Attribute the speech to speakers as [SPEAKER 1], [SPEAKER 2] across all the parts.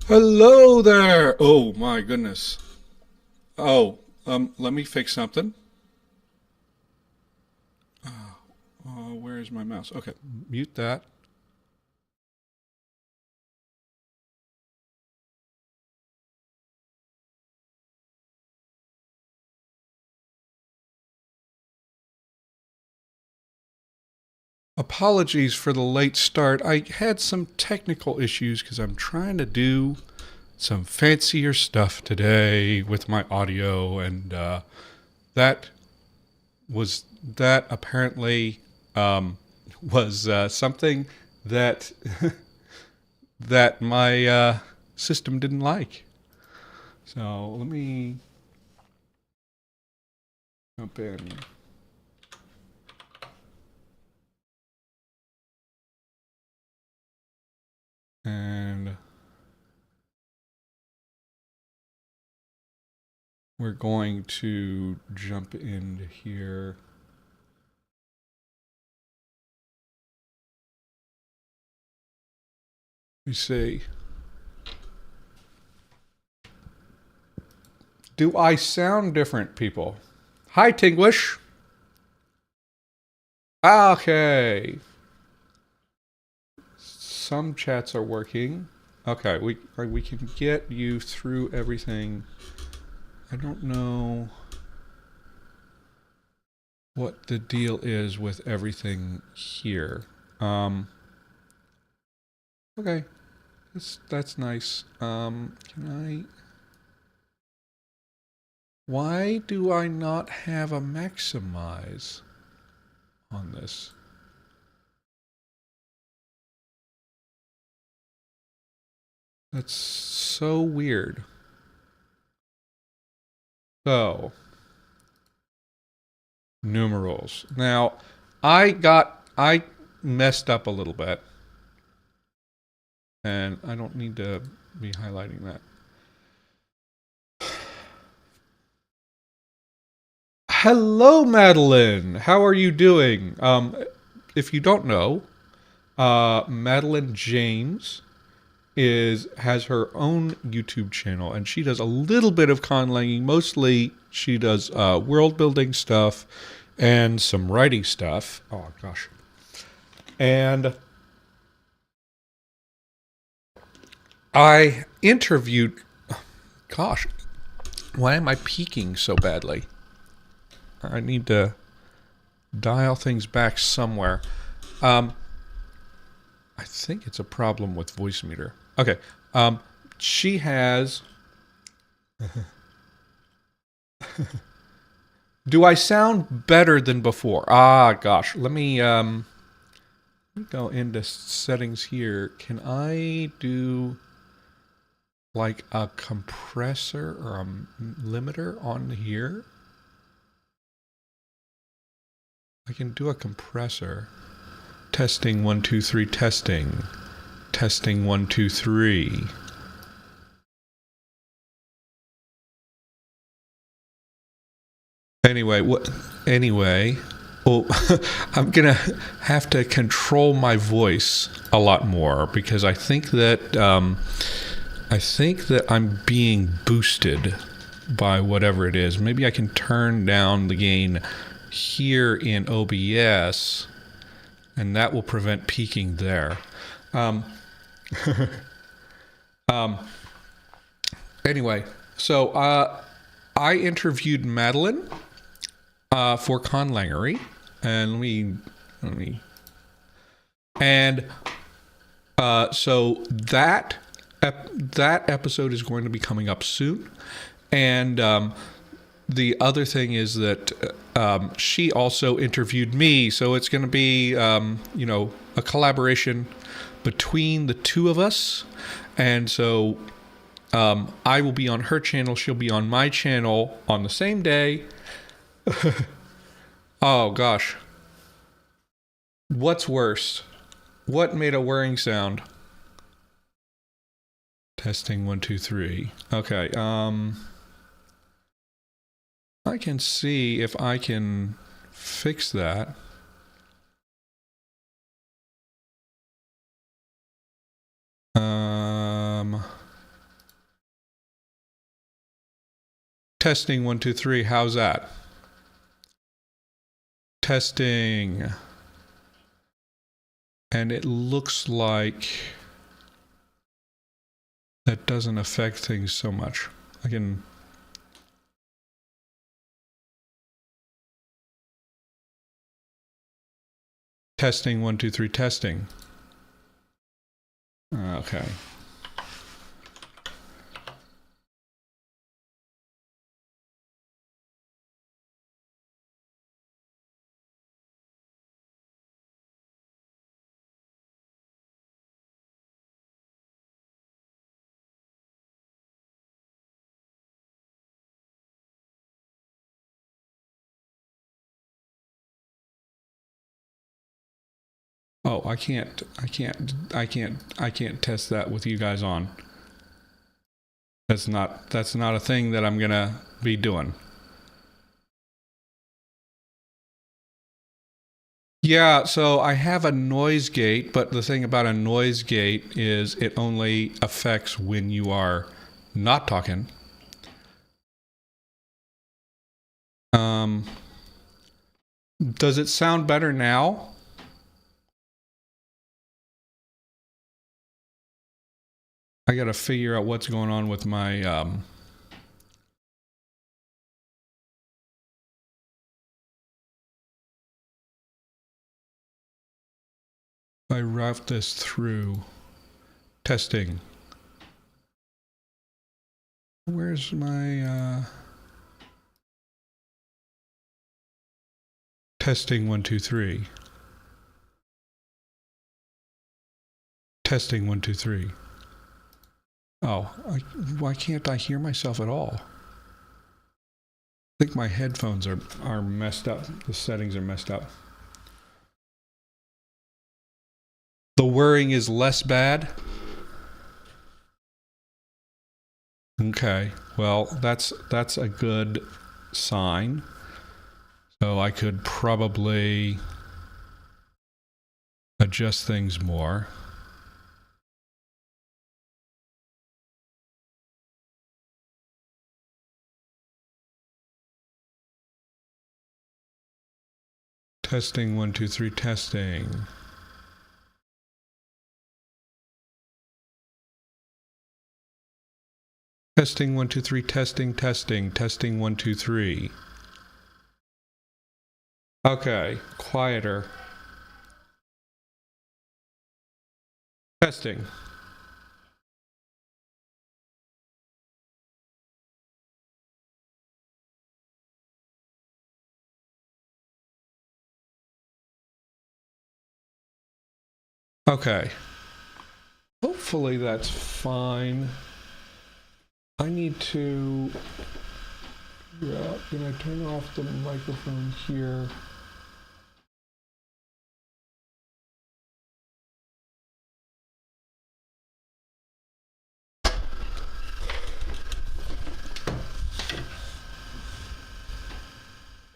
[SPEAKER 1] Hello there. Oh my goodness. Oh, let me fix something. Where is my mouse? Okay, mute that. Apologies for the late start. I had some technical issues because I'm trying to do some fancier stuff today with my audio, and that that apparently was something that that my system didn't like. So let me jump in. And we're going to jump into here. Let me see. Do I sound different, people? Hi, Tinglish. Okay. Some chats are working. Okay, we can get you through everything. I don't know what the deal is with everything here. Okay, that's nice. Can I? Why do I not have a maximize on this? That's so weird. So, numerals. Now, I messed up a little bit, and I don't need to be highlighting that. Hello, Madeline. How are you doing? If you don't know, Madeline James has her own YouTube channel, and she does a little bit of conlanging. Mostly, she does world building stuff and some writing stuff. Oh gosh, and I interviewed. Gosh, why am I peaking so badly? I need to dial things back somewhere. I think it's a problem with Voicemeter. Okay. She has. Do I sound better than before? Ah, gosh. Let me go into settings here. Can I do like a compressor or a limiter on here? I can do a compressor. Testing 1 2 3 testing. Testing 1 2 3. Anyway, well, I'm gonna have to control my voice a lot more because I think that I'm being boosted by whatever it is. Maybe I can turn down the gain here in OBS, and that will prevent peaking there. Anyway, so I interviewed Madeline for Conlangery, and let me, and so that episode is going to be coming up soon, and the other thing is that she also interviewed me, so it's going to be a collaboration between the two of us, and so I will be on her channel, she'll be on my channel on the same day. Oh gosh. What's worse? What made a whirring sound? Testing 1 2 3. Okay, I can see if I can fix that. Testing 1, 2, 3. How's that? Testing. And it looks like that doesn't affect things so much. I can. Testing 1, 2, 3. Testing. Okay. Oh, I can't test that with you guys on. That's not a thing that I'm gonna be doing. Yeah, so I have a noise gate, but the thing about a noise gate is it only affects when you are not talking. Does it sound better now? I gotta figure out what's going on with my I route this through testing. Where's my testing 1, 2, 3. Testing 1, 2, 3. Oh, why can't I hear myself at all? I think my headphones are messed up. The settings are messed up. The whirring is less bad? Okay, well, that's a good sign. So I could probably adjust things more. Testing 1, 2, 3. Testing. Testing 1, 2, 3. Testing. Testing 1, 2, 3. Okay, quieter. Testing. Okay. Hopefully that's fine. I need to figure out, can I turn off the microphone here?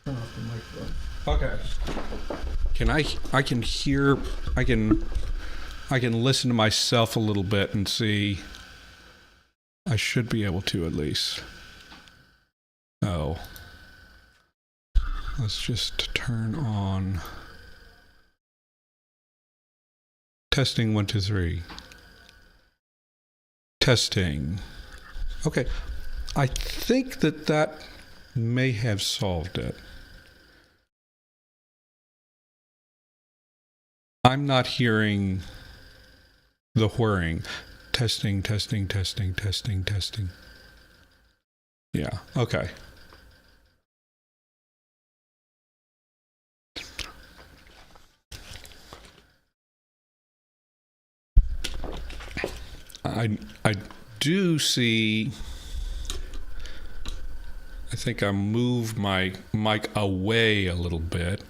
[SPEAKER 1] Turn off the microphone. Okay. I can listen to myself a little bit and see. I should be able to at least. Oh. Let's just turn on. Testing 1, 2, 3. Testing. Okay. I think that may have solved it. I'm not hearing the whirring. Testing. Yeah, okay. I do see. I think I moved my mic away a little bit.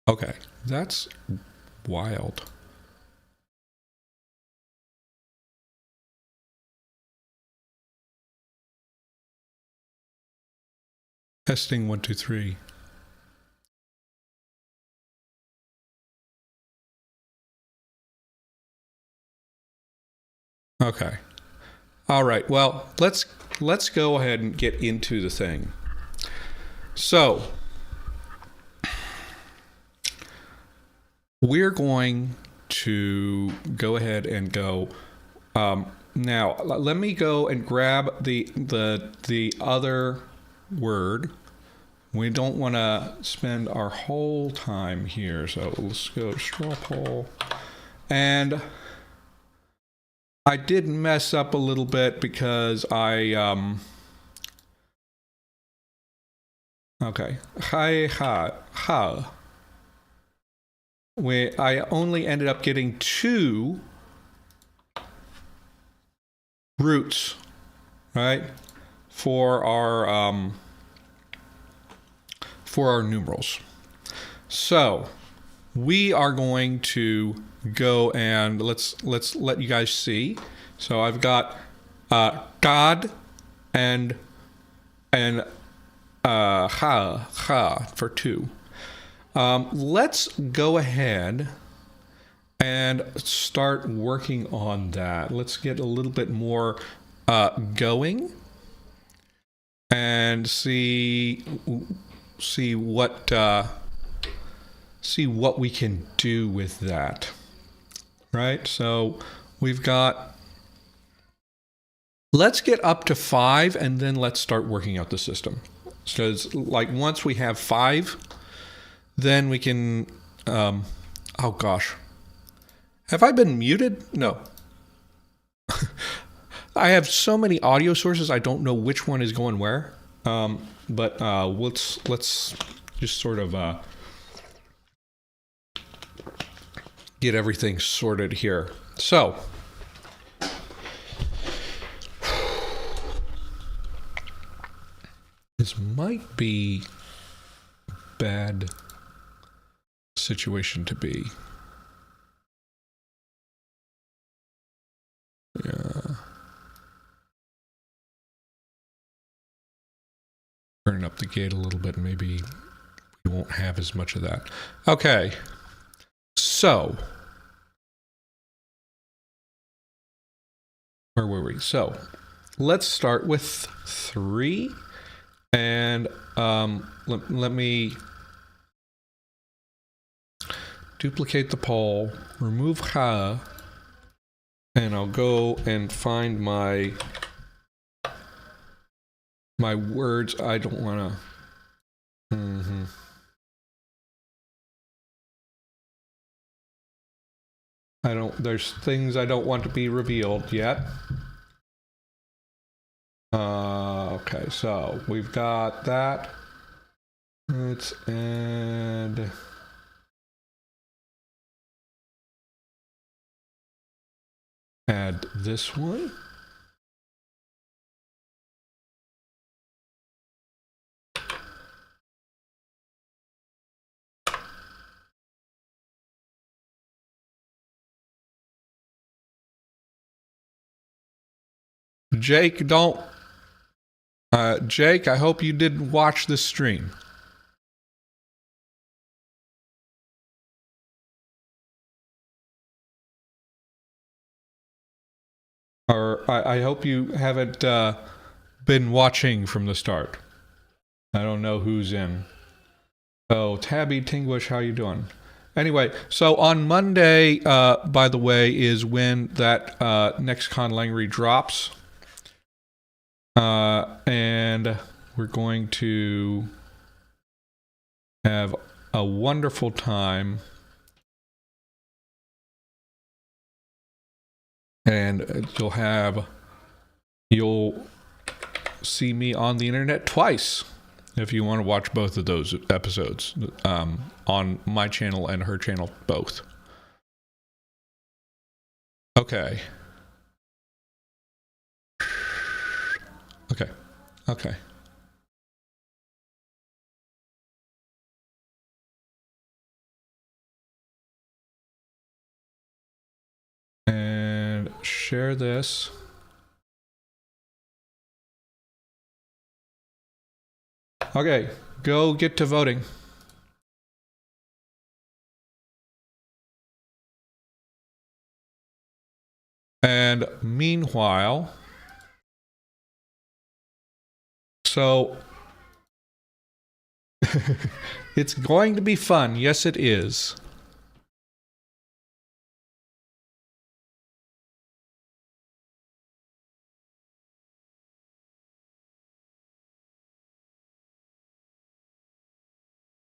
[SPEAKER 1] Okay, that's wild. Testing 1, 2, 3. Okay. All right. Well, let's go ahead and get into the thing. So, we're going to go ahead and go. Now, let me go and grab the other word. We don't want to spend our whole time here, so let's go straw poll. And I did mess up a little bit because I okay. I only ended up getting 2 roots, right, for our numerals. So we are going to go and let's let you guys see. So I've got God and ha for 2. Let's go ahead and start working on that. Let's get a little bit more going and see what we can do with that. Right? So we've got, let's get up to 5 and then let's start working out the system. Because like once we have 5, then we can, oh gosh. Have I been muted? No. I have so many audio sources, I don't know which one is going where. But let's just sort of get everything sorted here. So, this might be a bad situation to be. Yeah. Turn up the gate a little bit, maybe we won't have as much of that. Okay. So, where were we? So, let's start with 3. And let me duplicate the poll, remove ha, and I'll go and find my words I don't want to. There's things I don't want to be revealed yet. Okay, so we've got that. Let's add this one. Jake, Jake, I hope you didn't watch this stream. Or I hope you haven't been watching from the start. I don't know who's in. Oh, Tabby Tinglish, how you doing? Anyway, so on Monday, by the way, is when that next Conlangery drops. And we're going to have a wonderful time. And you'll see me on the internet twice if you want to watch both of those episodes on my channel and her channel both. Okay. Okay. And share this. Okay, go get to voting. And And meanwhile, so it's going to be fun. Yes, it is.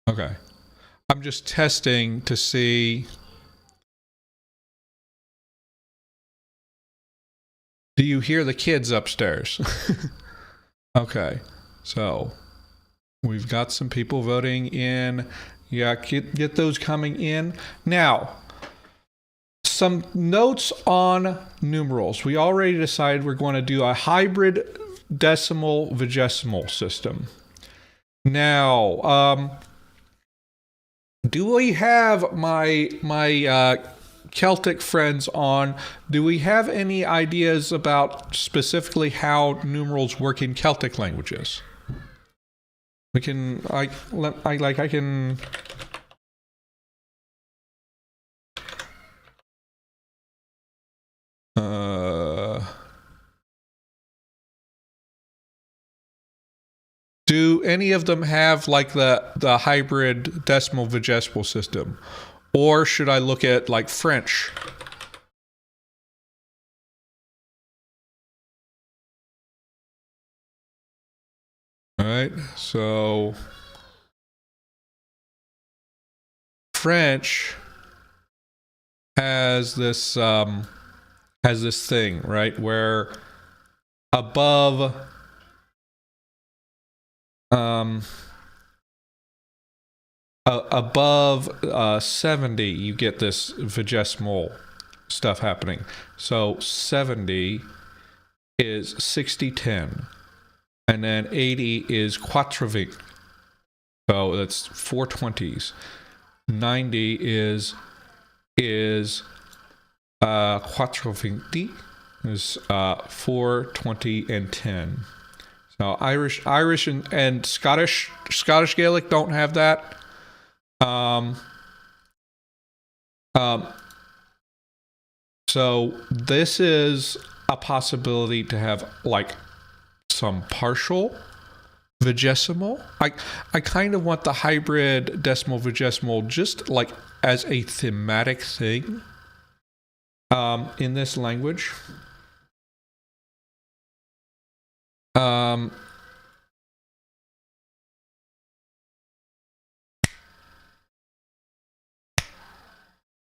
[SPEAKER 1] Okay. I'm just testing to see. Do you hear the kids upstairs? Okay. So we've got some people voting in. Yeah, get those coming in. Now, some notes on numerals. We already decided we're going to do a hybrid decimal vigesimal system. Now, do we have my Celtic friends on? Do we have any ideas about specifically how numerals work in Celtic languages? We can I can. Do any of them have like the hybrid decimal vigesimal system? Or should I look at like French? All right, so French has this thing, right, where above above 70, you get this vigesimal stuff happening. So 70 is 60-10, and then 80 is 80. So that's 420s. 90 is 420, is 420 and 10. So Irish and Scottish Gaelic don't have that. So this is a possibility to have like some partial vigesimal. I kind of want the hybrid decimal vigesimal just like as a thematic thing in this language.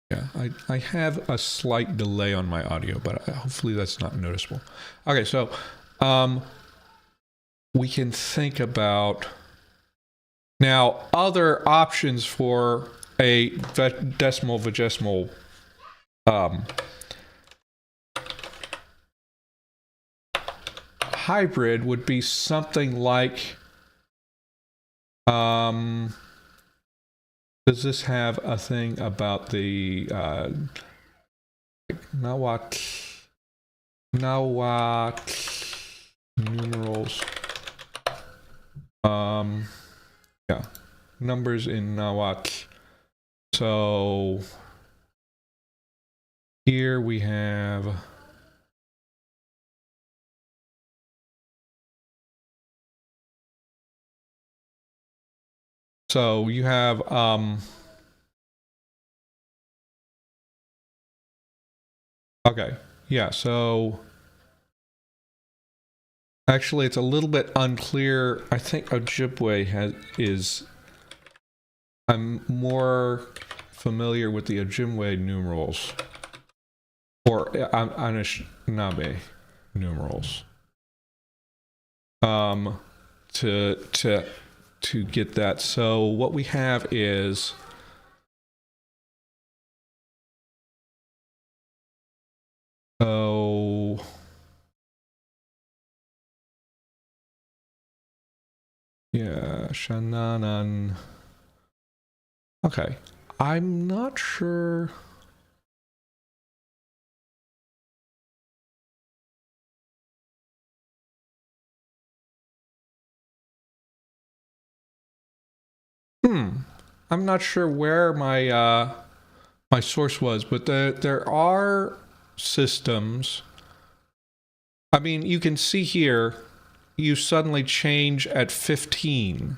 [SPEAKER 1] Yeah, I have a slight delay on my audio, but hopefully that's not noticeable. Okay, so we can think about now other options for a decimal vigesimal hybrid would be something like does this have a thing about the Nahuatl numerals? Yeah, numbers in Nahuatl. So here we have so you have okay, yeah, so actually it's a little bit unclear. I think Ojibwe is I'm more familiar with the Ojibwe numerals or Anishinaabe numerals to get that. So what we have is yeah, Shananan. Okay, I'm not sure. I'm not sure where my my source was, but there are systems I mean, you can see here, you suddenly change at 15.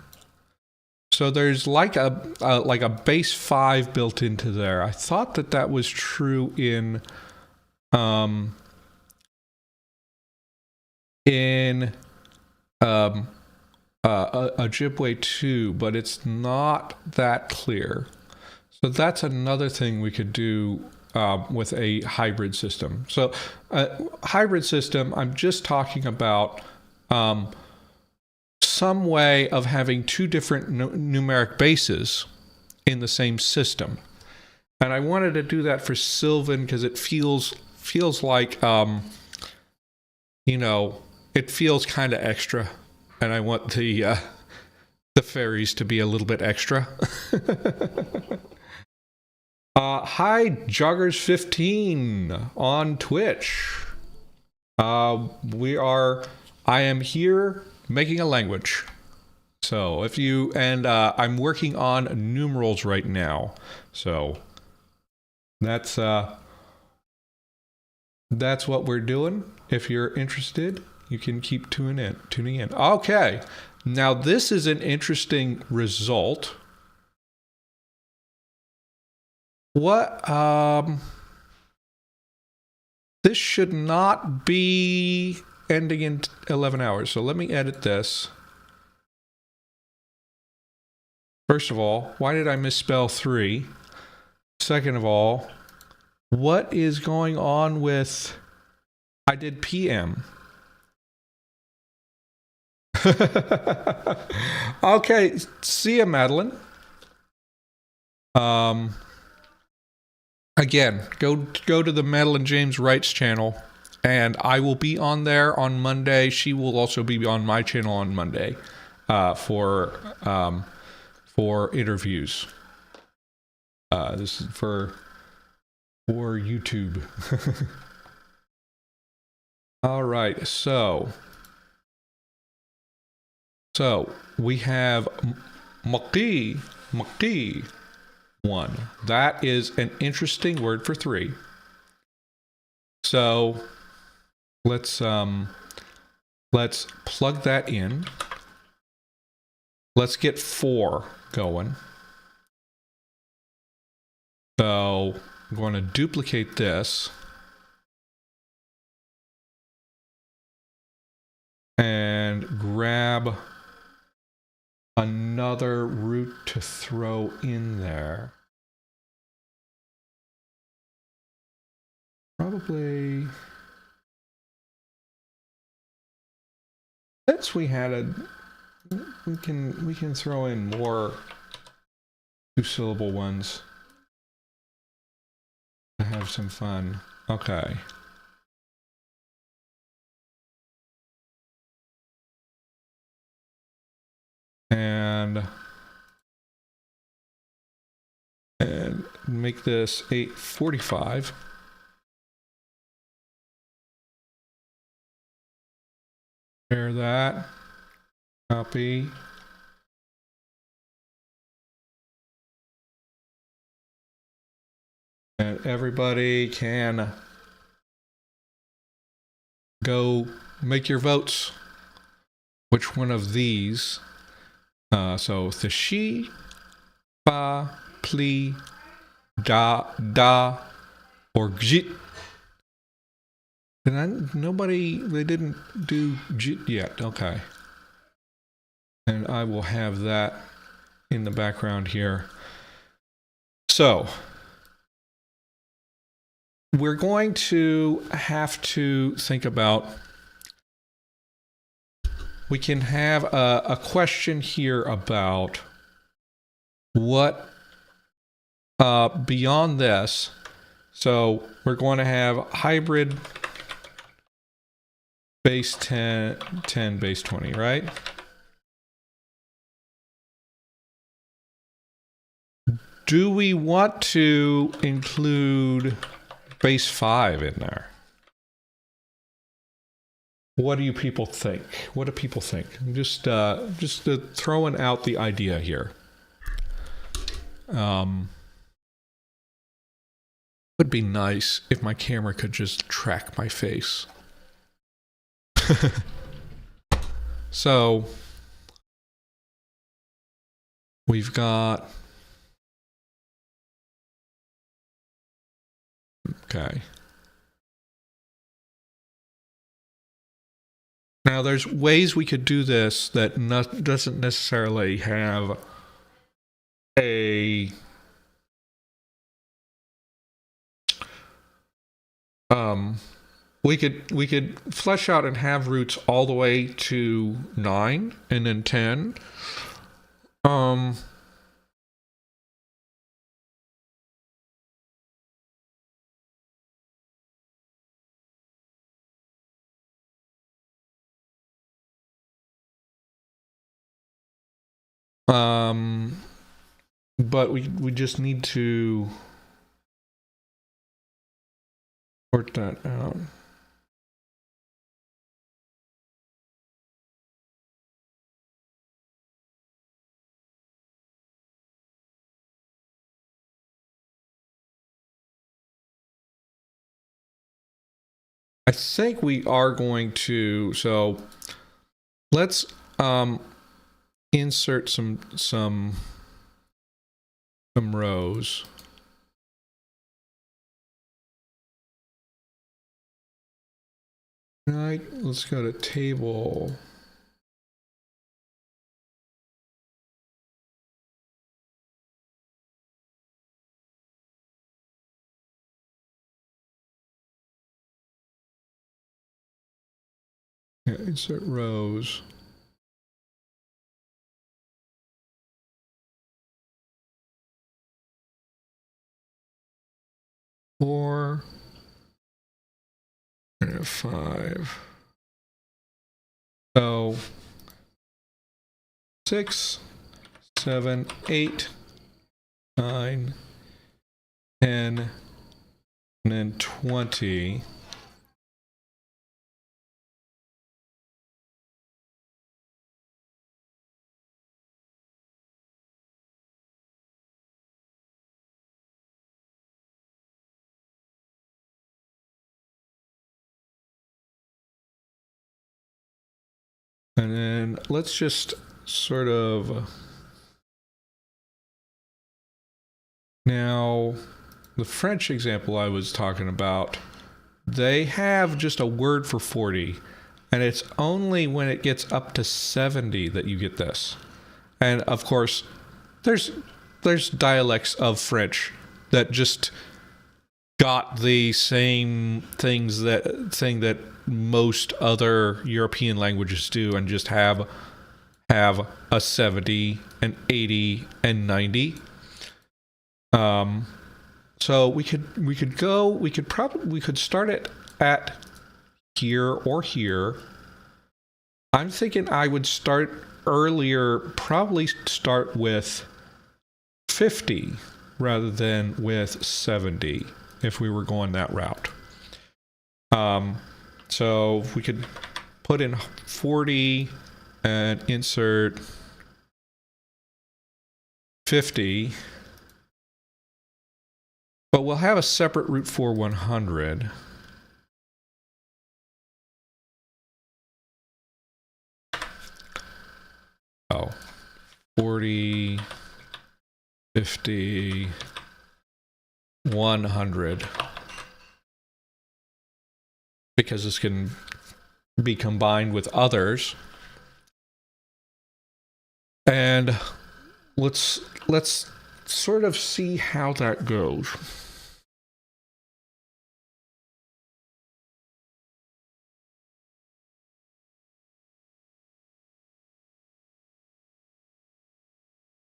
[SPEAKER 1] So there's like a base 5 built into there. I thought that that was true in Ojibwe 2, but it's not that clear. So that's another thing we could do with a hybrid system. So hybrid system, I'm just talking about some way of having two different numeric bases in the same system. And I wanted to do that for Sylvan because it feels like, you know, it feels kind of extra. And I want the fairies to be a little bit extra. Hi, Joggers15 on Twitch. I am here making a language. So if you, and I'm working on numerals right now. So that's what we're doing. If you're interested, you can keep tuning in. Okay. Now this is an interesting result. What, this should not be ending in 11 hours. So let me edit this. First of all, why did I misspell 3? Second of all, what is going on with, I did PM. Okay, see ya, Madeline. Again, go to the Madeline James Wrights channel, and I will be on there on Monday. She will also be on my channel on Monday for interviews. This is for YouTube. All right, so we have Maki 1. That is an interesting word for 3. So let's plug that in. Let's get 4 going. So I'm going to duplicate this and grab another root to throw in there. Probably, since we had we can throw in more 2-syllable ones to have some fun. Okay. And make this 845. Share that. Copy. And everybody can go make your votes. Which one of these? So the she, pa, pli, da, or git. And they didn't do jit yet. Okay. And I will have that in the background here. So we're going to have to think about, we can have a question here about what beyond this. So we're going to have hybrid base 10, base 20, right? Do we want to include base 5 in there? What do you people think? What do people think? Just throwing out the idea here. Would be nice if my camera could just track my face. So we've got, okay. Now there's ways we could do this that doesn't necessarily have a we could flesh out and have roots all the way to 9 and then 10. But we just need to sort that out. I think we are going to, so let's insert some rows. Right, let's go to table. Yeah, insert rows. Four and 5. So 6, 7, 8, 9, 10, and then 20. And then let's just sort of, now the French example I was talking about, they have just a word for 40, and it's only when it gets up to 70 that you get this. And of course, there's dialects of French that just got the same thing that most other European languages do, and just have a 70, an 80, and 90. So we could start it at here or here. I'm thinking I would start earlier, probably start with 50 rather than with 70 if we were going that route. So we could put in 40 and insert 50, but we'll have a separate root for 100. Oh, 40, 50, 100. Because this can be combined with others. And let's sort of see how that goes.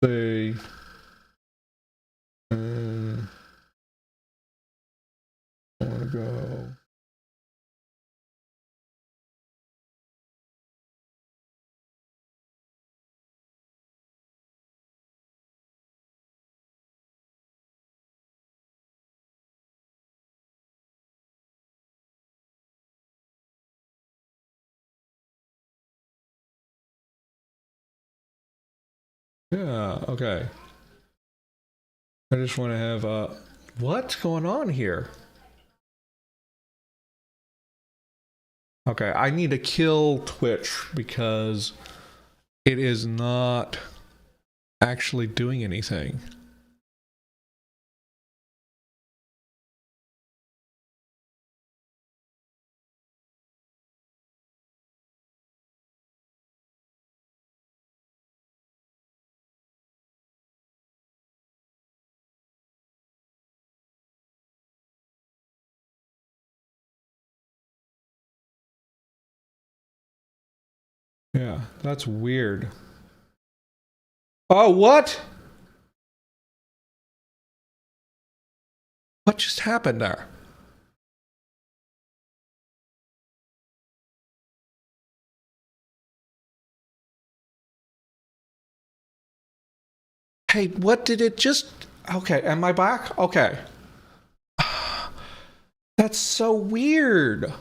[SPEAKER 1] Say, I want to go. Yeah, okay. I just want to have what's going on here? Okay, I need to kill Twitch because it is not actually doing anything. Yeah, that's weird. Oh, what? What just happened there? Hey, what did it just... Okay, am I back? Okay. That's so weird.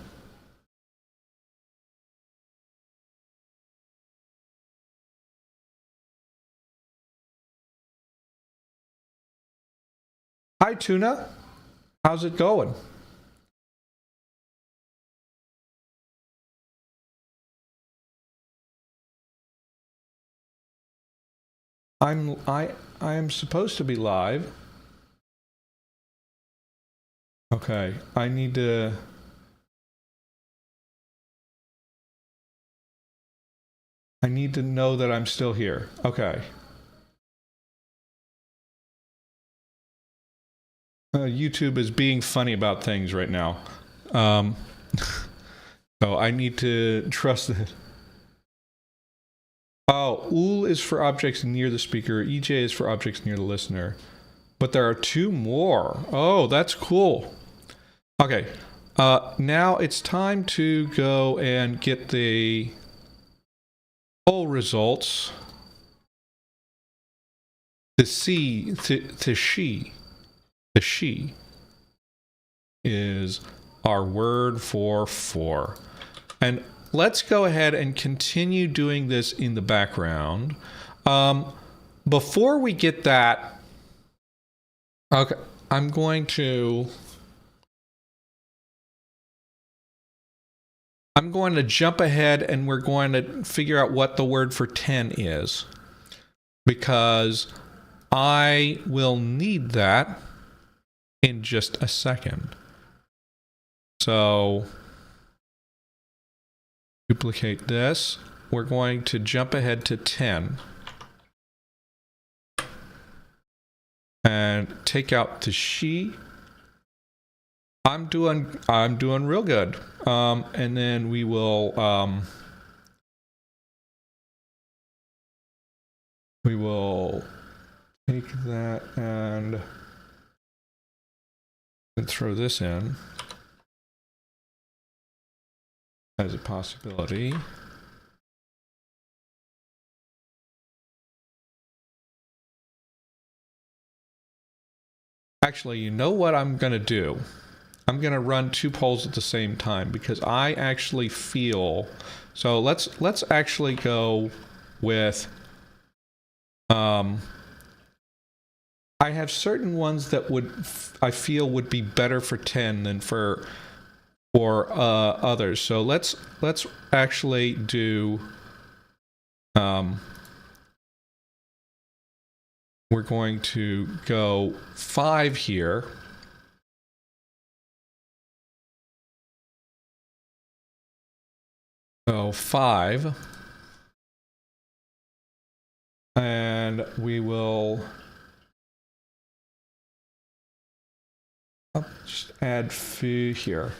[SPEAKER 1] Hi, Tuna. How's it going? I am supposed to be live. Okay, I need to... I need to know that I'm still here. Okay. YouTube is being funny about things right now. So I need to trust that. Oh, OOL is for objects near the speaker. EJ is for objects near the listener. But there are two more. Oh, that's cool. Okay. Now it's time to go and get the poll results. The she is our word for 4. And let's go ahead and continue doing this in the background. Before we get that, okay, I'm going to jump ahead and we're going to figure out what the word for 10 is, because I will need that in just a second. So duplicate this. We're going to jump ahead to 10 and take out the she. I'm doing real good. And then we will take that and throw this in as a possibility. Actually, you know what I'm going to do? I'm going to run 2 polls at the same time because I actually feel... So let's actually go with... I have certain ones that I feel would be better for 10 than for others. So let's actually do... we're going to go 5 here. So 5. And we will just add foo here.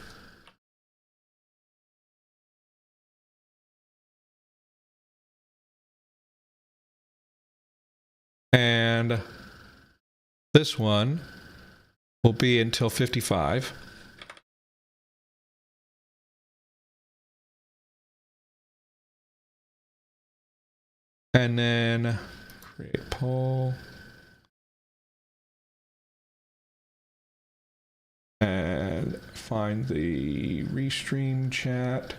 [SPEAKER 1] And this one will be until 55. And then create poll. And find the restream chat.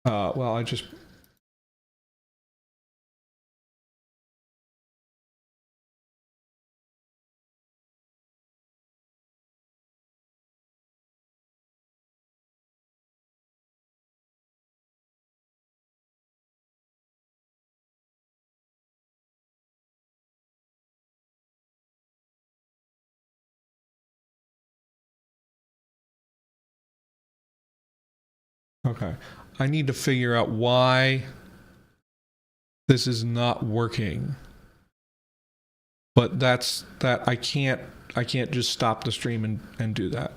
[SPEAKER 1] Well, I just... Okay. I need to figure out why this is not working. But that's that. I can't just stop the stream and do that.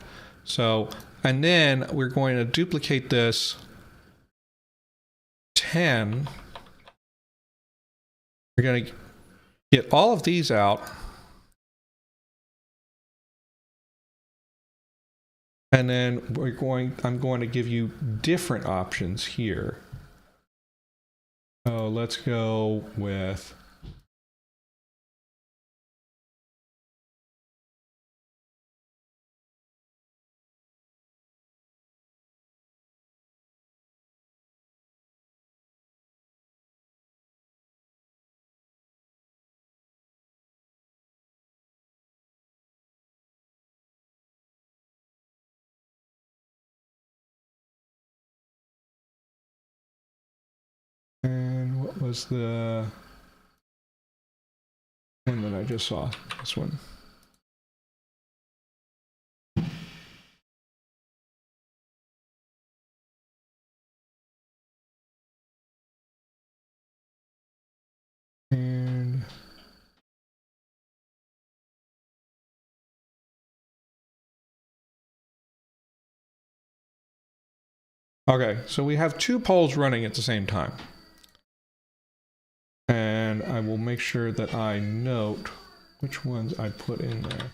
[SPEAKER 1] So, and then we're going to duplicate this 10. We're going to get all of these out. And then I'm going to give you different options here. So let's go with and what was the one that I just saw? This one. And okay, so we have two polls running at the same time. And I will make sure that I note which ones I put in there.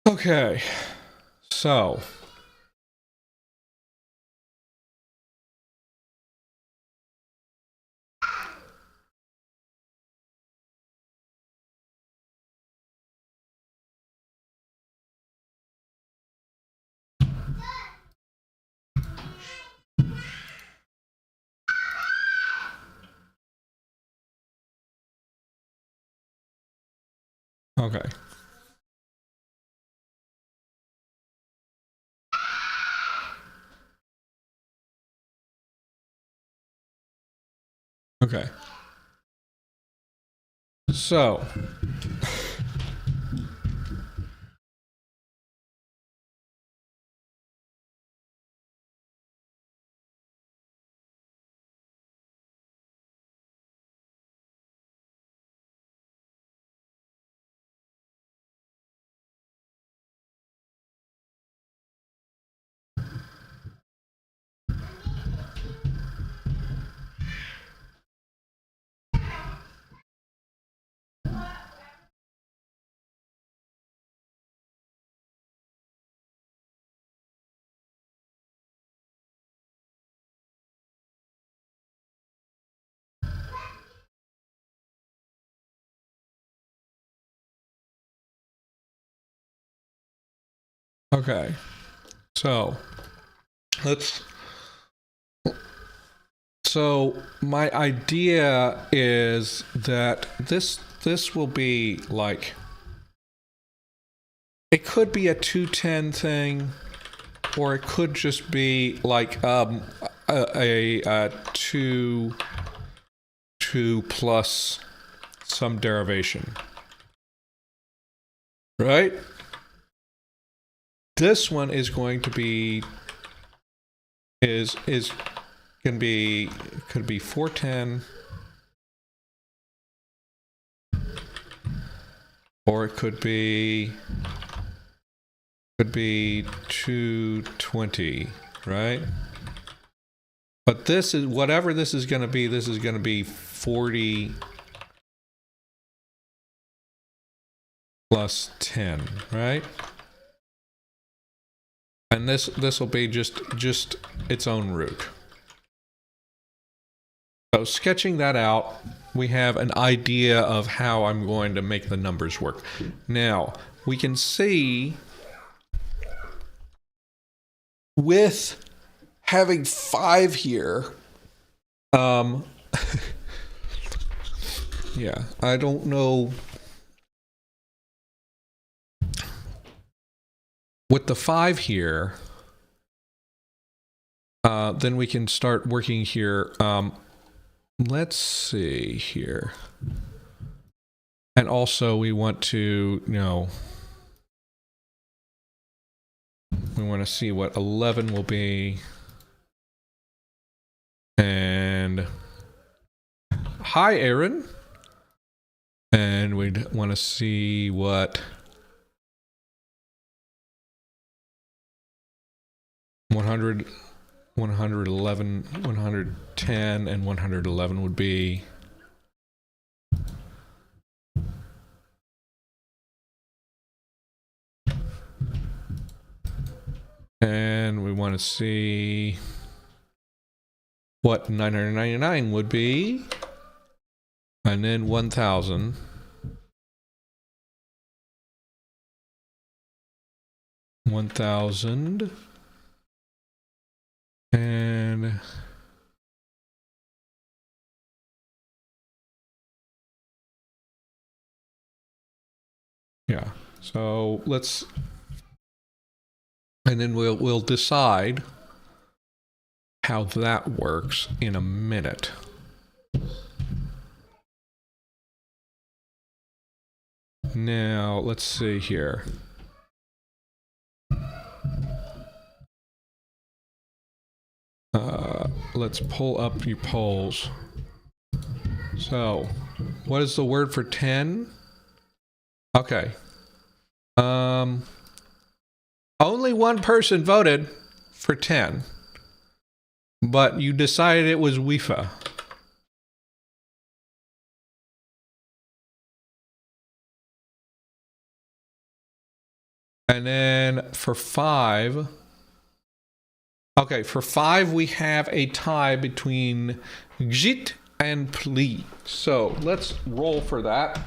[SPEAKER 1] Okay, so okay. Okay. So okay. So so my idea is that this will be like, it could be a 210 thing, or it could just be like a 2 plus some derivation, right? This one is going to be could be 410, or it could be 220, right? But this is, whatever this is going to be, this is going to be 40 plus 10, right? And this will be just its own root. So sketching that out, we have an idea of how I'm going to make the numbers work. Now, we can see with having 5 here, let Yeah, I don't know. With the 5 here, then we can start working here. Let's see here. And also we want to, you know, we want to see what 11 will be. And hi, Aaron. And we'd want to see what 100, 111, 110, and 111 would be. And we want to see what 999 would be. And then 1,000. And yeah, so let's, and then we'll decide how that works in a minute. Now let's see here. Let's pull up your polls. So, what is the word for 10? Okay. Only one person voted for 10, but you decided it was Wi-Fi. And then for 5, okay, for 5 we have a tie between Git and Pli. So let's roll for that.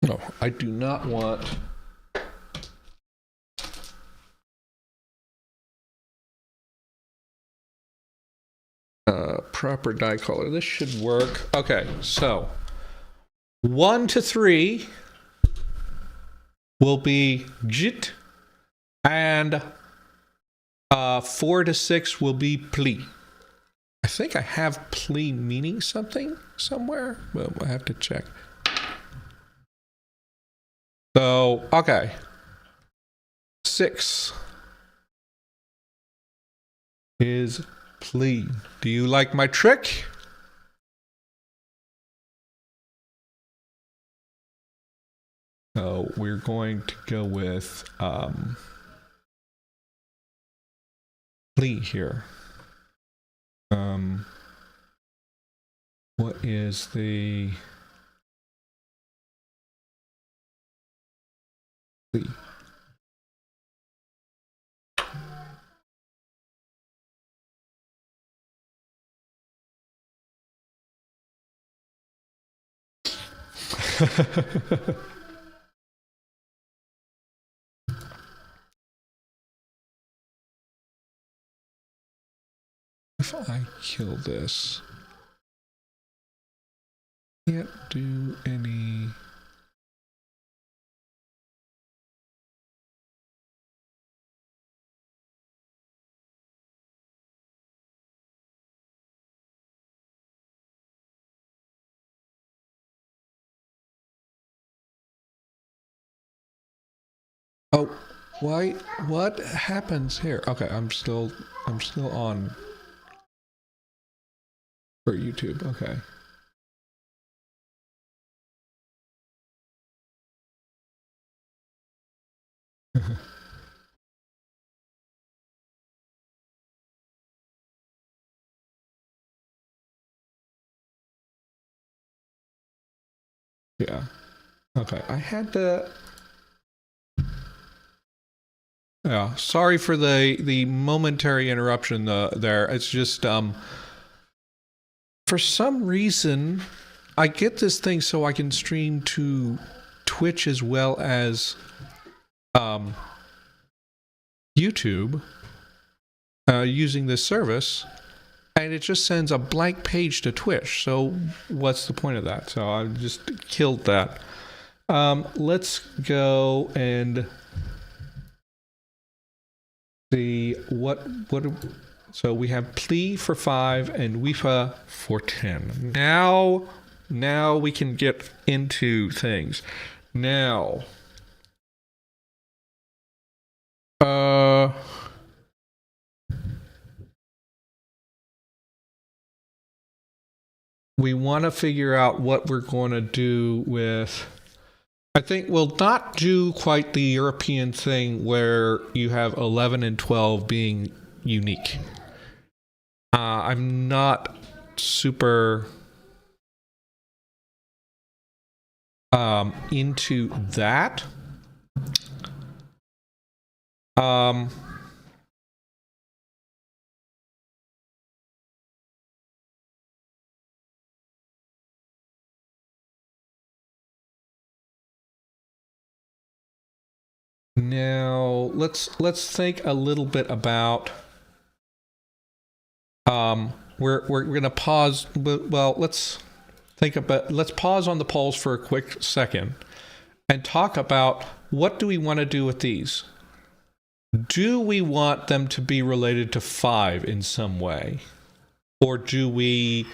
[SPEAKER 1] No, I do not want proper die color. This should work. Okay, so 1 to 3 will be Git, and 4 to 6 will be Pli. I think I have Pli meaning something somewhere, but we'll have to check. So, okay. 6 is Pli. Do you like my trick? So we're going to go with Pli here. What is the Pli? If I kill this, can't do any. Oh, why? What happens here? Okay, I'm still on for YouTube. Okay. Yeah. Okay. I had to. Yeah. Sorry for the momentary interruption there. It's just for some reason I get this thing so I can stream to Twitch as well as YouTube. using this service, and it just sends a blank page to Twitch. So what's the point of that? So I just killed that. Let's go and see what. So we have pli for 5 and wifa for 10. Now we can get into things. Now, we want to figure out what we're going to do with. I think we'll not do quite the European thing where you have 11 and 12 being unique. I'm not super into that. Now let's think a little bit about. We're gonna pause. Well, let's pause on the polls for a quick second and talk about what do we want to do with these. Do we want them to be related to 5 in some way, or do we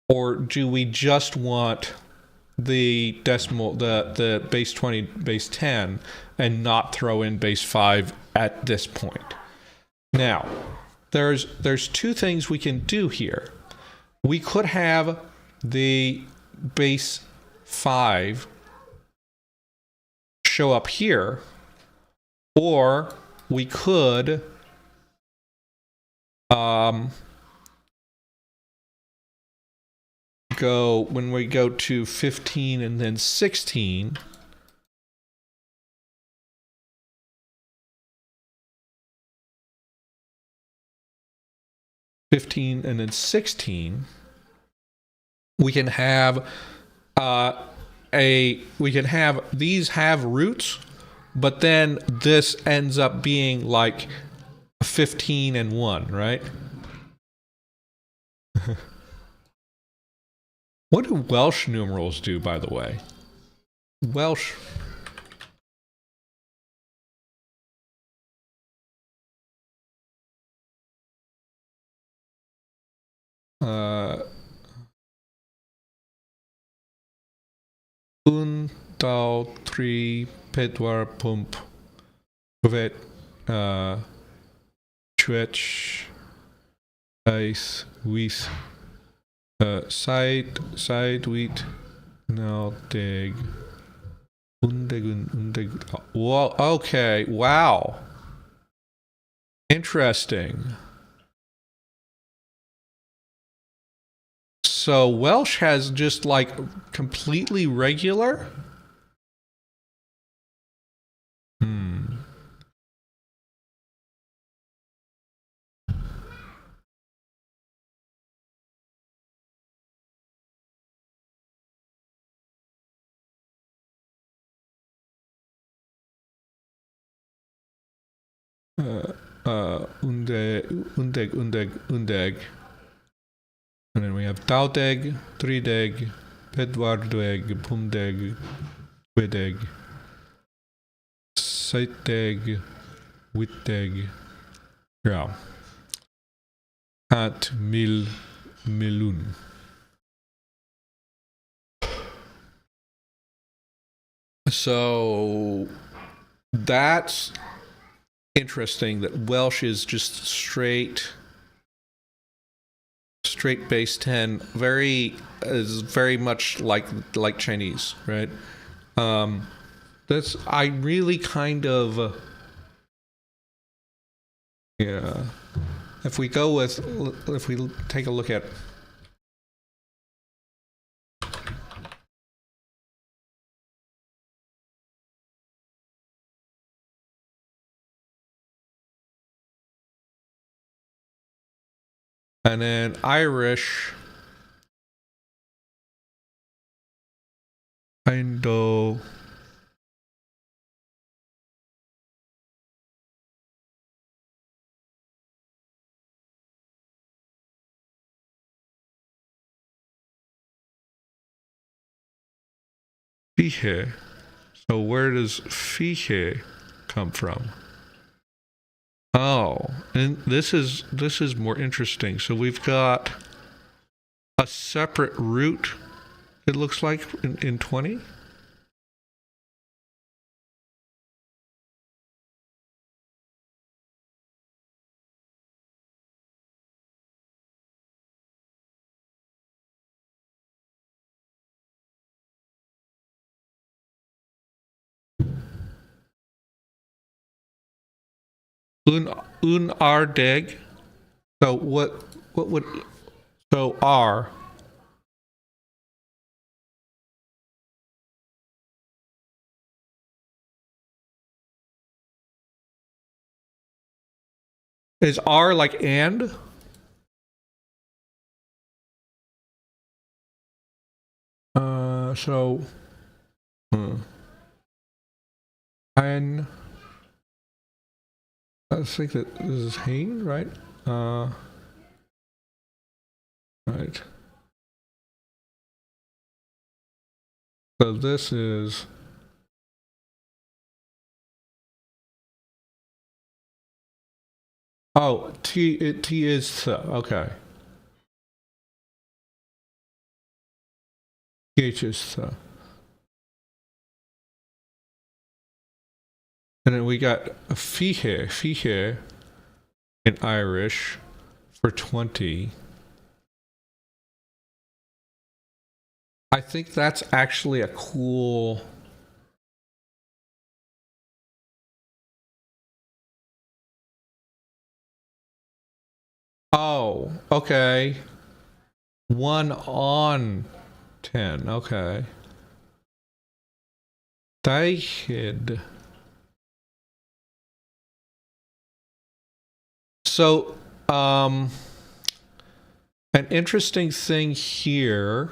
[SPEAKER 1] just want the decimal, the base 20, base 10, and not throw in base 5 at this point? Now, there's two things we can do here. We could have the base 5 show up here, or we could go, when we go to 15 and then 16, and then 16, we can have these have roots, but then this ends up being like 15 and 1, right? What do Welsh numerals do, by the way? Welsh. Un, dau, tri, pedwar, pump, vet, chwech, eis, wyth, side, wheat, now, dig, undeg. Whoa, okay, wow. Interesting. So Welsh has just like completely regular? Undeg. And then we have daudeg, trideg, pedwardeg, pumdeg, twedeg, saiteg, witdeg. Yeah. At milun. So that's interesting that Welsh is just straight base 10, is very much like Chinese, right? I really kind of yeah. If we take a look at and then Irish, Indo, Fiche. So where does fiche come from? Oh, and this is more interesting. So we've got a separate root, it looks like, in 20. Unardig. So what would, so R is R like and? So and I think that this is Hain, right? Right. So this is T is okay. TH is and then we got a fiche in Irish for 20. I think that's actually a cool. Oh, okay. 1 on 10. Okay. Daichid. So, an interesting thing here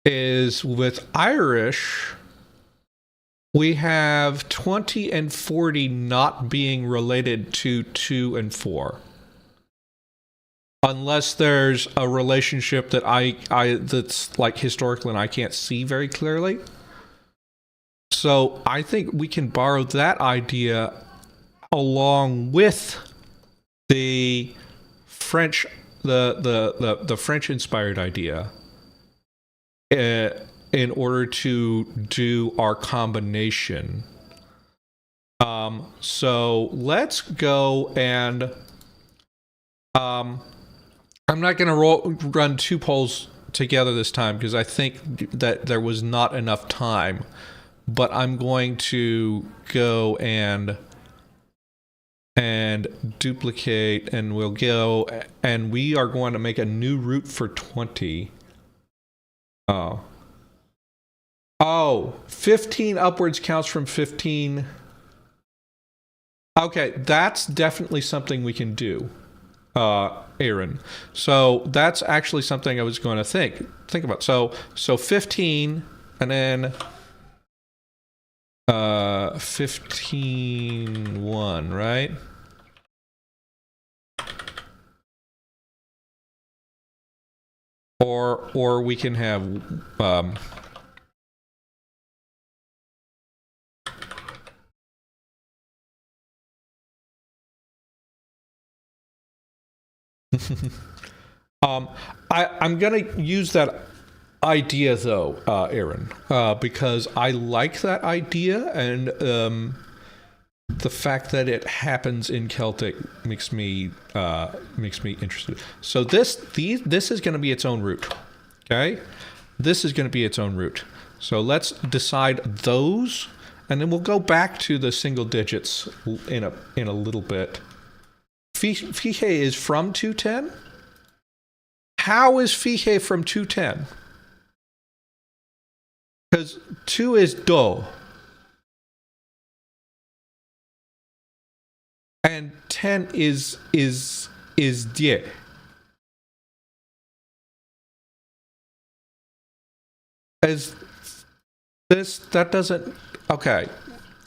[SPEAKER 1] is with Irish, we have 20 and 40 not being related to 2 and 4. Unless there's a relationship that I that's like historical and I can't see very clearly. So I think we can borrow that idea along with the French, the French inspired idea, in order to do our combination. So let's go and I'm not going to run 2 polls together this time because I think that there was not enough time. But I'm going to go and duplicate, and we'll go, and we are going to make a new root for 20. Oh, 15 upwards counts from 15. Okay, that's definitely something we can do. Aaron. So that's actually something I was going to think about. So 15 and then 15 1, right? Or we can have I'm gonna use that idea though, Aaron, because I like that idea, and the fact that it happens in Celtic makes me interested. So this is going to be its own root. Okay, this is going to be its own root. So let's decide those, and then we'll go back to the single digits in a little bit. Fiche is from 210. How is fiche from 210? Because 2 is do. And 10 is die. As this, that doesn't, okay.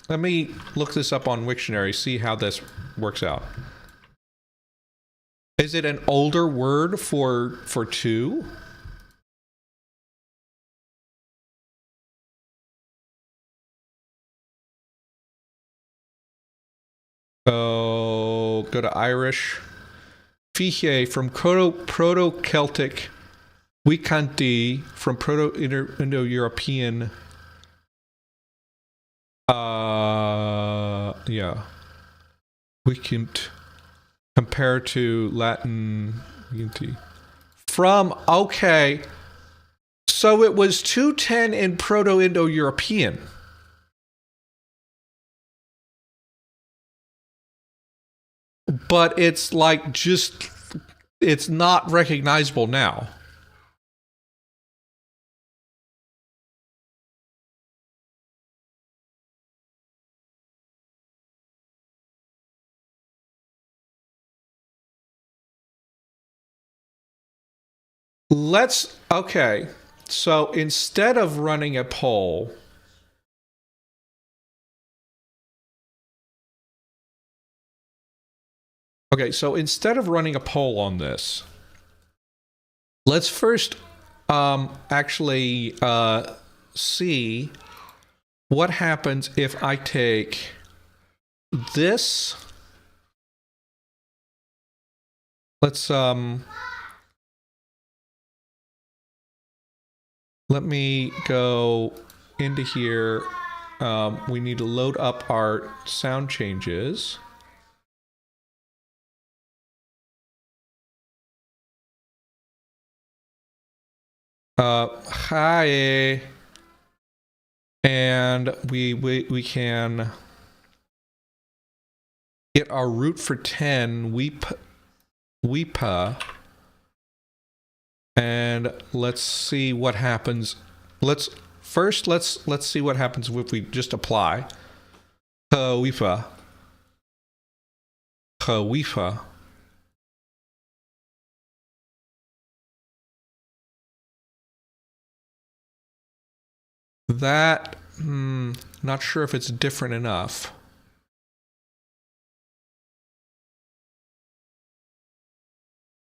[SPEAKER 1] Let me look this up on Wiktionary, see how this works out. Is it an older word for 2? So go to Irish. Fiche from Proto-Celtic. Wikanti from Proto-Indo-European. Yeah. Wikint. Compared to Latin. From, okay. So it was 210 in Proto-Indo-European. But it's like just, it's not recognizable now. Okay. So instead of running a poll, on this, let's first actually see what happens if I take this. Let's let me go into here. We need to load up our sound changes. Hi. And we can get our root for 10 weepa, and let's see what happens. Let's see what happens if we just apply weepa. That not sure if it's different enough.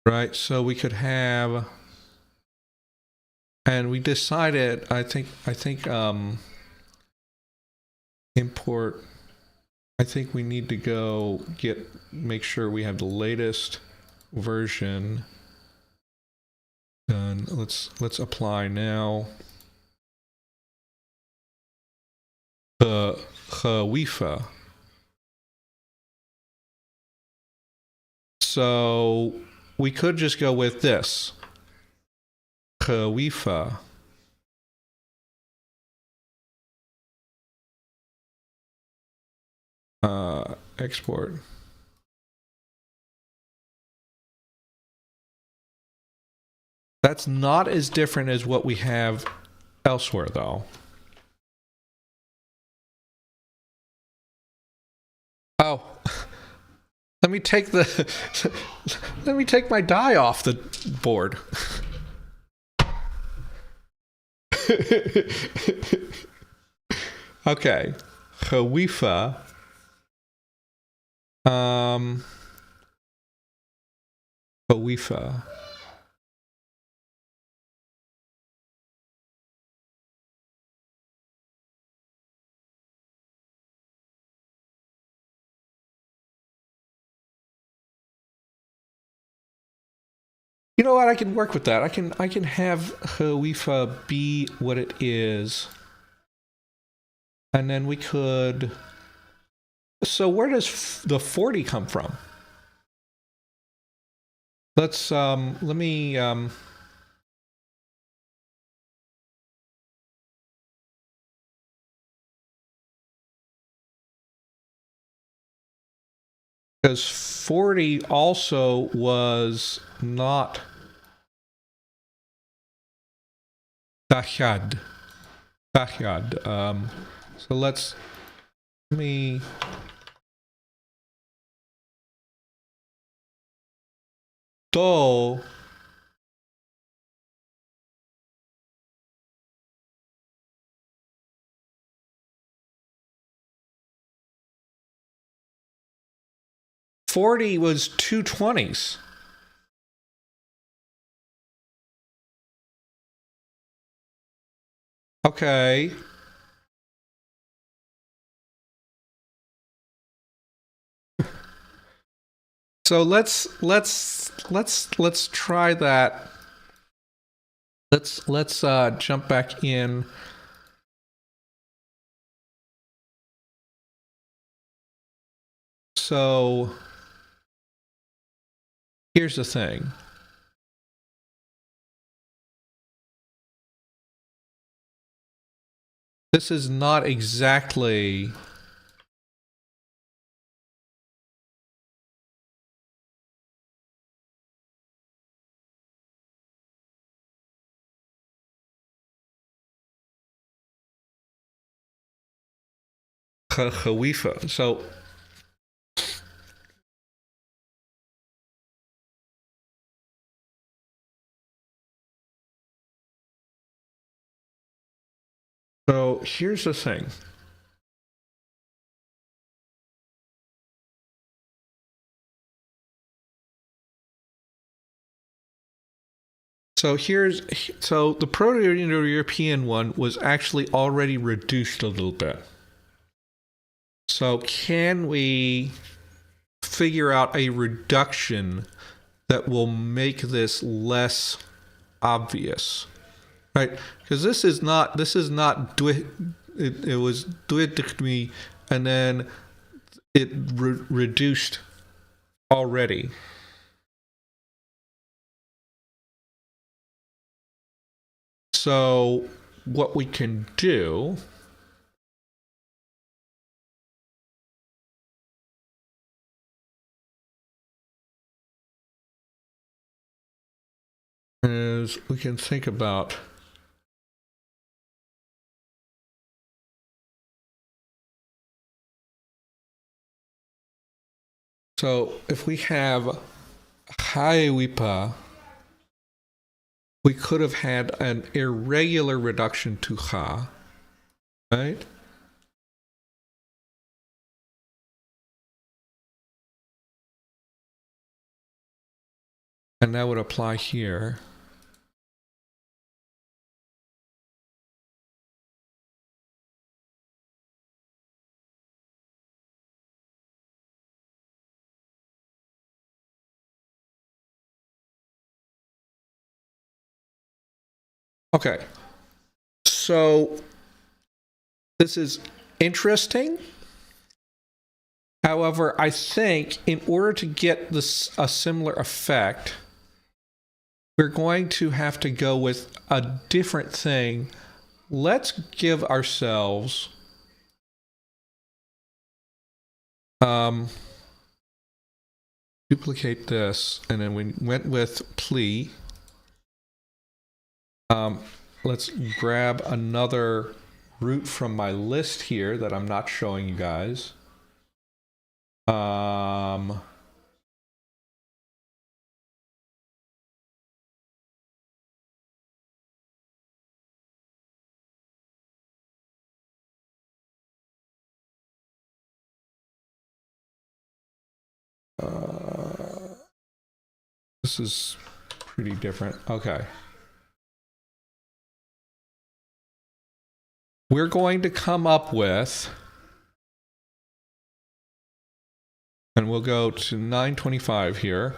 [SPEAKER 1] Right, so we could have, and we decided, I think import, I think we need to go make sure we have the latest version done. Let's apply now. The Wi-Fi. So we could just go with this. Wi-Fi. Export. That's not as different as what we have elsewhere, though. Oh, let me take my die off the board. Okay, Wi-Fi. Wi-Fi. You know what? I can work with that. I can have Wi-Fi be what it is, and then we could. So where does the 40 come from? Let's let me because 40 also was not Tahad. So let me do 40 was 220s. Okay. So let's try that. Let's jump back in. So here's the thing. This is not exactly Hawifa. So here's the thing. So the Proto-Indo-European one was actually already reduced a little bit. So can we figure out a reduction that will make this less obvious? Right? Because this is not it was duidikmi and then it reduced already. So what we can do is we can think about so if we have Haiwipa, we could have had an irregular reduction to Ha, right? And that would apply here. Okay. So this is interesting. However, I think in order to get this a similar effect, we're going to have to go with a different thing. Let's give ourselves duplicate this, and then we went with plea. Let's grab another root from my list here that I'm not showing you guys. This is pretty different. Okay. We're going to come up with, and we'll go to 925 here.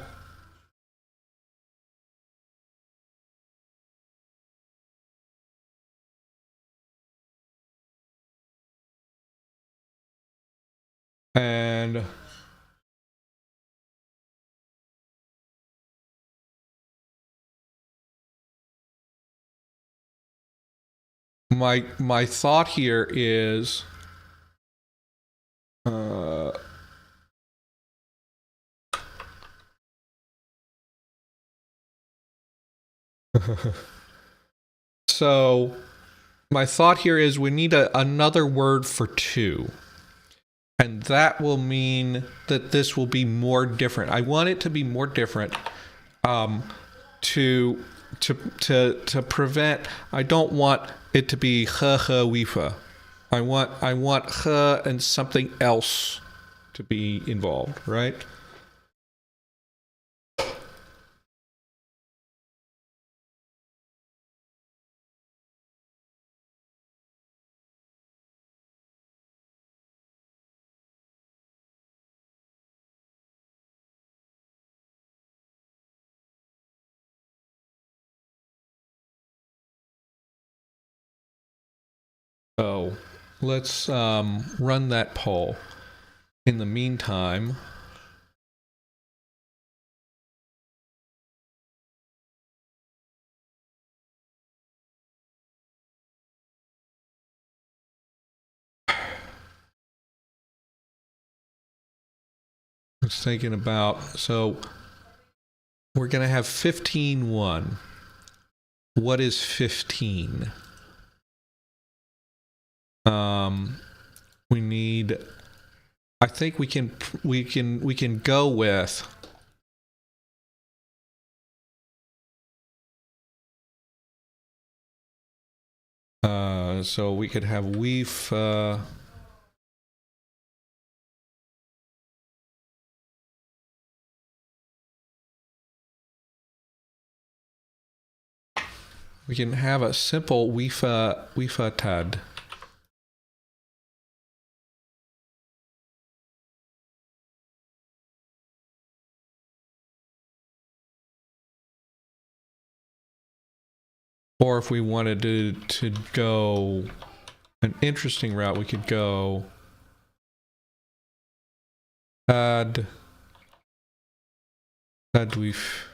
[SPEAKER 1] And my thought here is so my thought here is we need another word for two. And that will mean that this will be more different. I want it to be more different to prevent. I don't want it to be wifa. I want and something else to be involved, right? So let's run that poll. In the meantime, I was thinking about, so we're going to have 15-1. What is 15? We need, I think we can go with so we could have we've we can have a simple we've tad. Or if we wanted to go an interesting route, we could go add we've.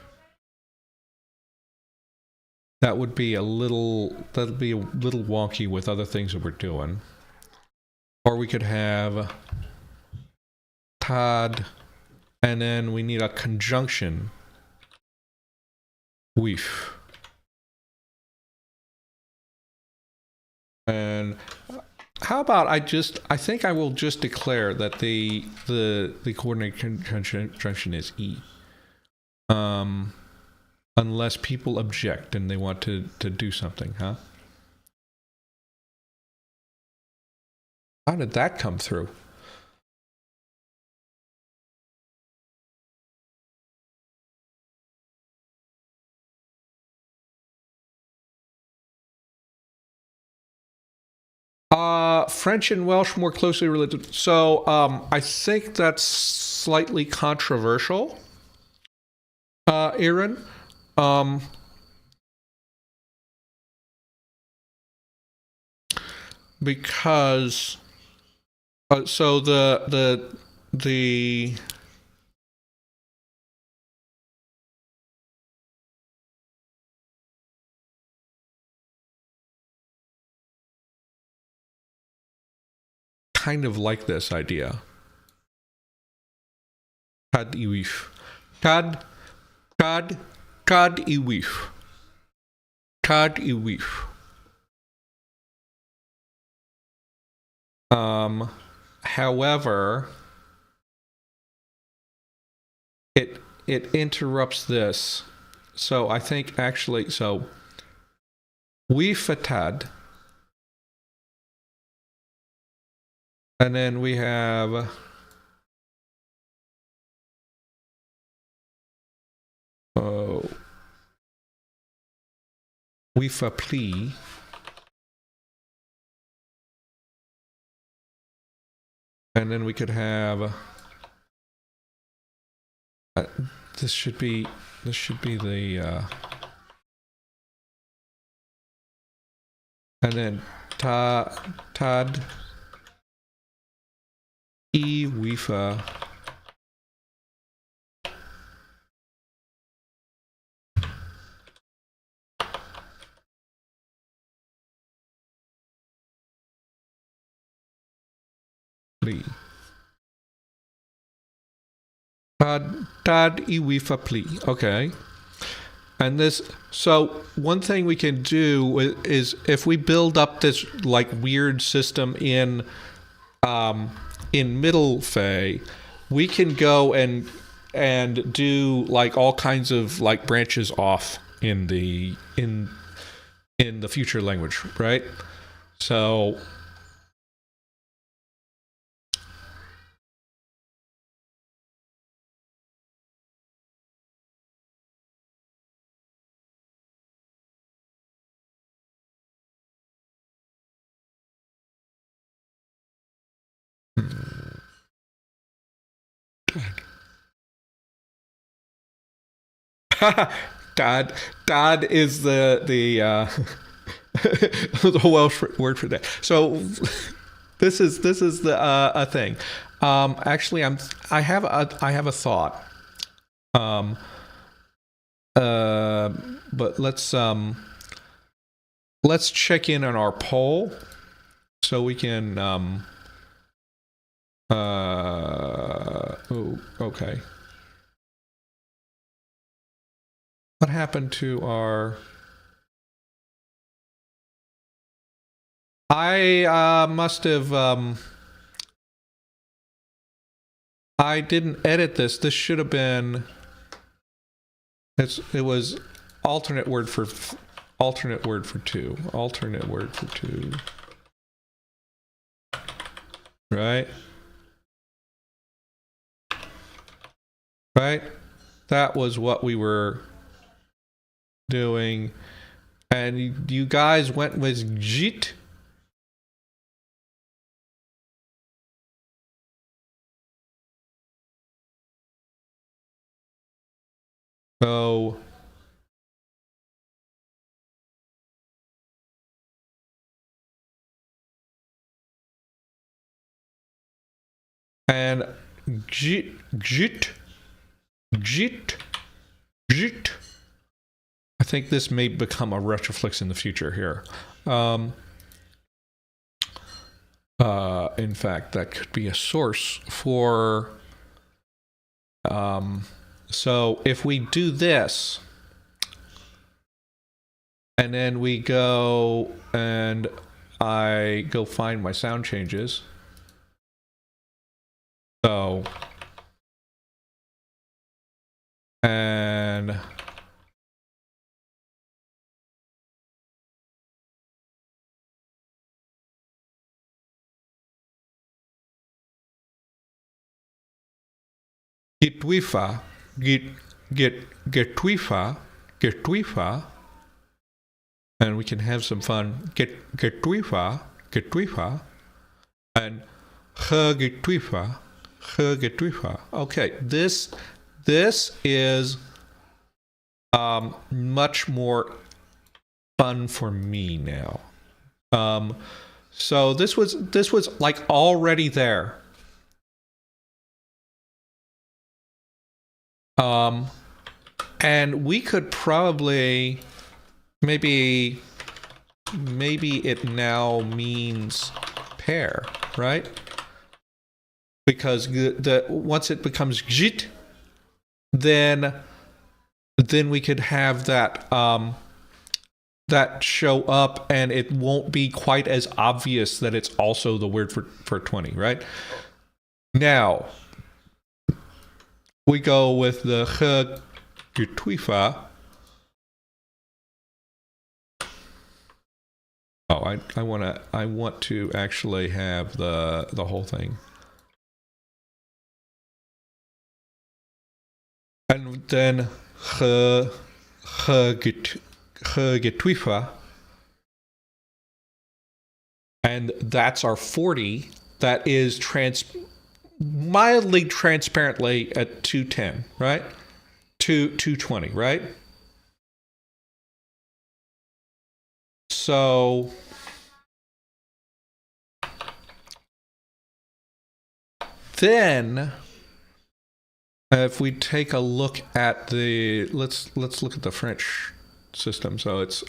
[SPEAKER 1] That would be a little wonky with other things that we're doing. Or we could have tad, and then we need a conjunction we've. And how about I think I will just declare that the coordinate conjunction is E. Unless people object and they want to do something, huh? How did that come through? French and Welsh more closely related. So I think that's slightly controversial, Aaron. Because so the kind of like this idea. Kad iwif. Kad iwif. Kad iwif. However, it interrupts this. So I think actually, so we fatad, and then we have we fapli. And then we could have this should be the and then tad e wifa pli. Tad iwifa pli. Okay. And this, so one thing we can do is if we build up this like weird system in middle Fey, we can go and do like all kinds of like branches off in the future language, right? So Dad is the the Welsh word for that. So this is the a thing. Actually, I have a thought. But let's check in on our poll so we can oh, okay. What happened to our... I must have I didn't edit this. This should have been... It was alternate word for two. Alternate word for two. Right? Right? That was what we were doing. And you guys went with JIT. So and JIT. I think this may become a retroflex in the future here. In fact, that could be a source for... so if we do this, and then we go and I go find my sound changes. So, and Getwifa, Getwifa, and we can have some fun. Getwifa, and Getwifa. Okay, this is much more fun for me now. So this was like already there. And we could probably maybe it now means pair, right? Because once it becomes JIT, then we could have that that show up, and it won't be quite as obvious that it's also the word for 20, right? Now we go with the Getwifa. Oh, I want to actually have the whole thing. And then Getwifa. And that's our 40. That is mildly transparently at 210, right? 220, right? So then if we take a look at the let's look at the French system. So it's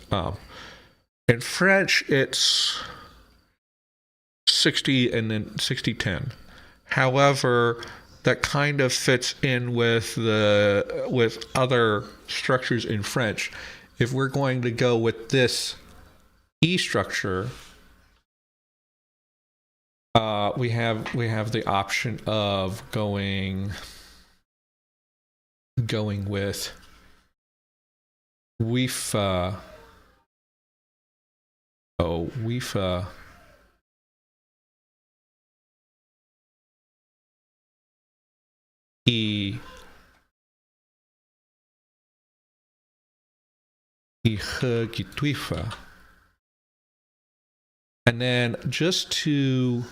[SPEAKER 1] in French it's 60 and then 60-10. However, that kind of fits in with other structures in French. If we're going to go with this E structure, we have the option of going with WIFA. WIFA. Getwifa. And then just to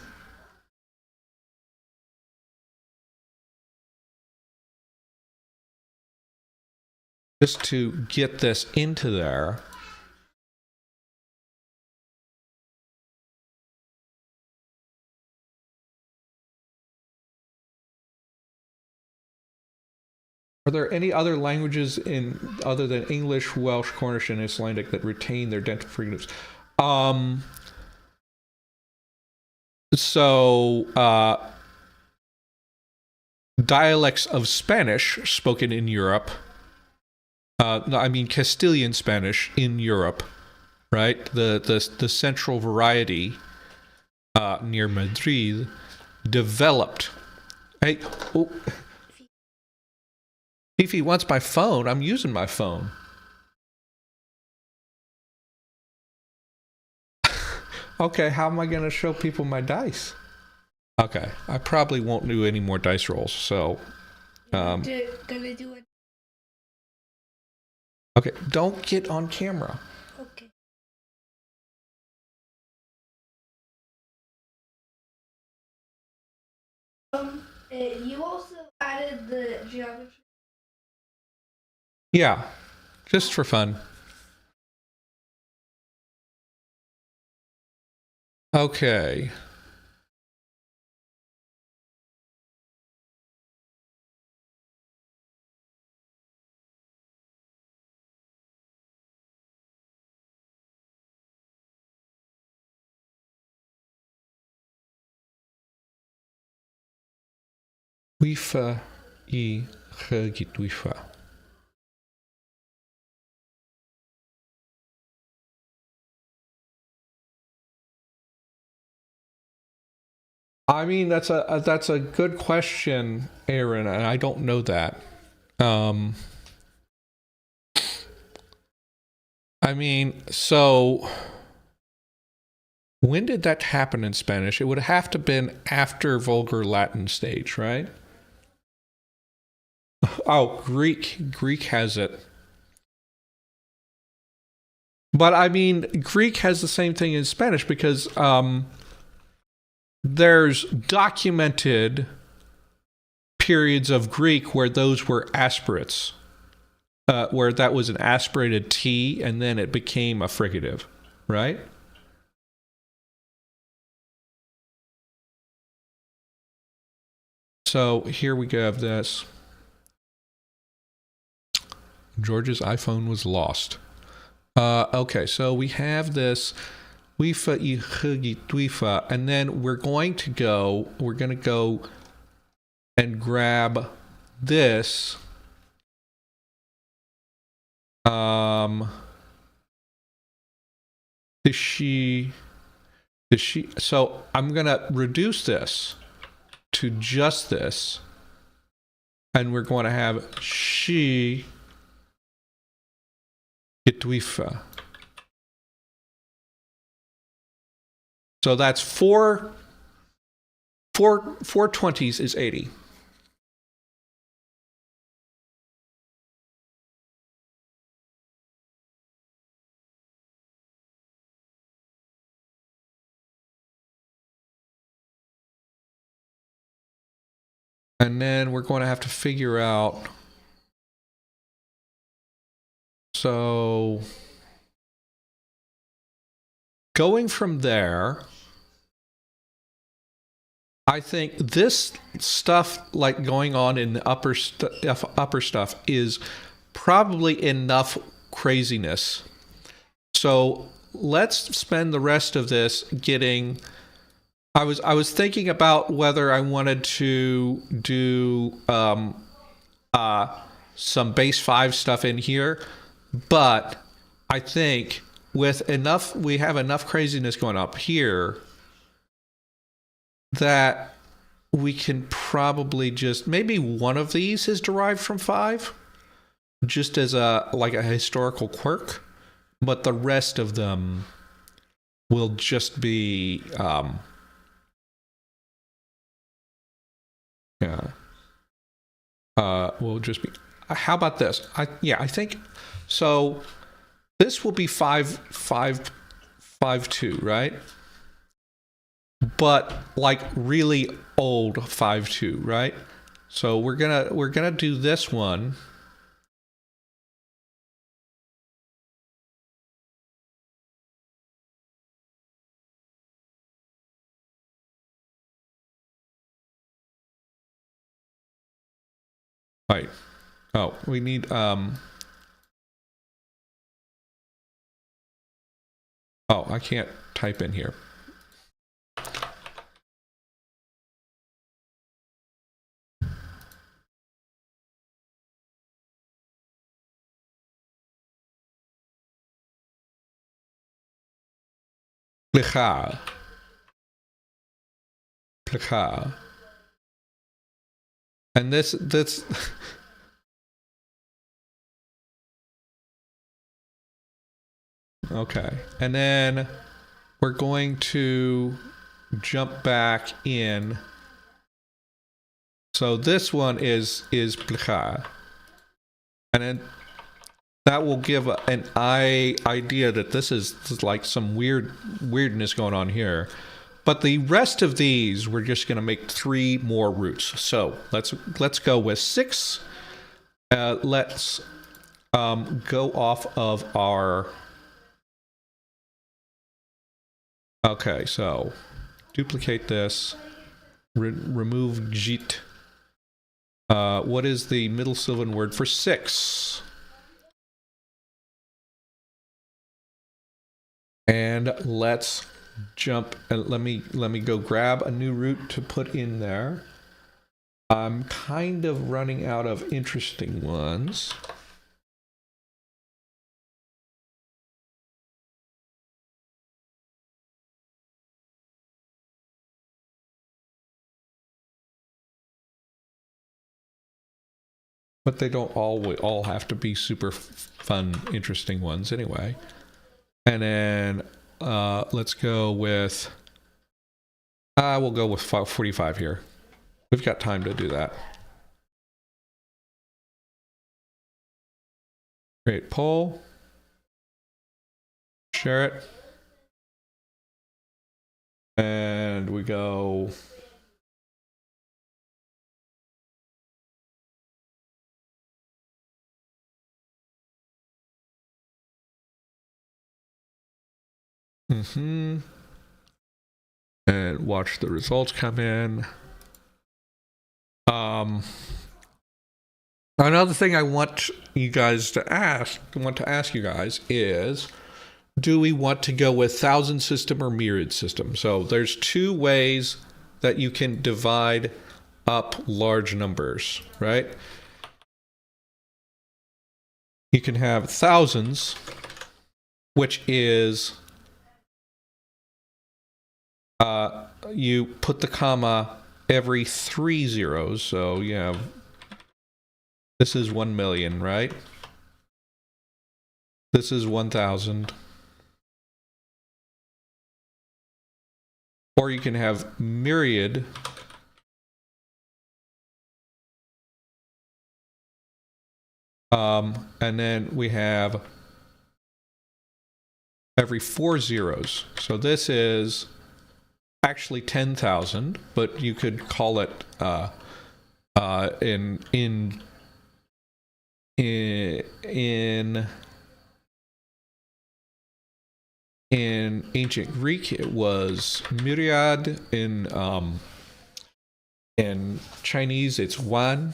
[SPEAKER 1] get this into there, Are there any other languages in other than English, Welsh, Cornish, and Icelandic that retain their dental freedoms? Dialects of Spanish spoken in Europe. No, I mean Castilian Spanish in Europe, right? The central variety near Madrid developed. Hey, oh, Fifi wants my phone. I'm using my phone. Okay, how am I going to show people my dice? Okay, I probably won't do any more dice rolls, so...
[SPEAKER 2] Gonna do it.
[SPEAKER 1] Okay, don't get on camera.
[SPEAKER 2] Okay. You also added the geometry.
[SPEAKER 1] Yeah, just for fun. Okay. Wifa I Hugit Wifa. I mean, that's a good question, Aaron, and I don't know that. I mean, so when did that happen in Spanish? It would have to have been after Vulgar Latin stage, right? Oh, Greek has it. But I mean, Greek has the same thing in Spanish because there's documented periods of Greek where those were aspirates, where that was an aspirated T and then it became a fricative, right? So here we go. Have this. George's iPhone was lost. Okay, so we have this Wifa I Hugi Twifa, and then we're going to go and grab this. So I'm gonna reduce this to just this, and we're going to have she Itwifa. So that's four 20s is 80. And then we're going to have to figure out. So going from there, I think this stuff like going on in the upper stuff is probably enough craziness. So let's spend the rest of this getting. I was thinking about whether I wanted to do some base 5 stuff in here, but I think with enough, we have enough craziness going up here that we can probably just, maybe one of these is derived from 5, just as a historical quirk, but the rest of them will just be will just be. How about this? I think so. This will be 5.2, right? But like really old 5.2, right? So we're gonna do this one. Right. Oh, we need oh, I can't type in here. Plecha. Plecha. And this okay. And then we're going to jump back in. So this one is plecha. And then that will give an idea that this is like some weirdness going on here. But the rest of these, we're just going to make 3 more roots. So let's go with 6. Let's go off of our. Okay, so duplicate this. Remove jit. What is the middle Sylvan word for 6? And let's jump and let me go grab a new root to put in there. I'm kind of running out of interesting ones. But they don't all have to be super fun, interesting ones anyway. And then let's go with, we'll go with 45 here. We've got time to do that. Create poll. Share it. And we go. And watch the results come in. Another thing I want you guys to ask you guys is, do we want to go with 1,000 system or myriad system? So there's 2 ways that you can divide up large numbers, right? You can have thousands, which is you put the comma every 3 zeros. So you have, this is 1 million, right? This is 1,000. Or you can have myriad. And then we have every 4 zeros. So this is actually 10,000, but you could call it in ancient Greek it was myriad. In Chinese it's wan.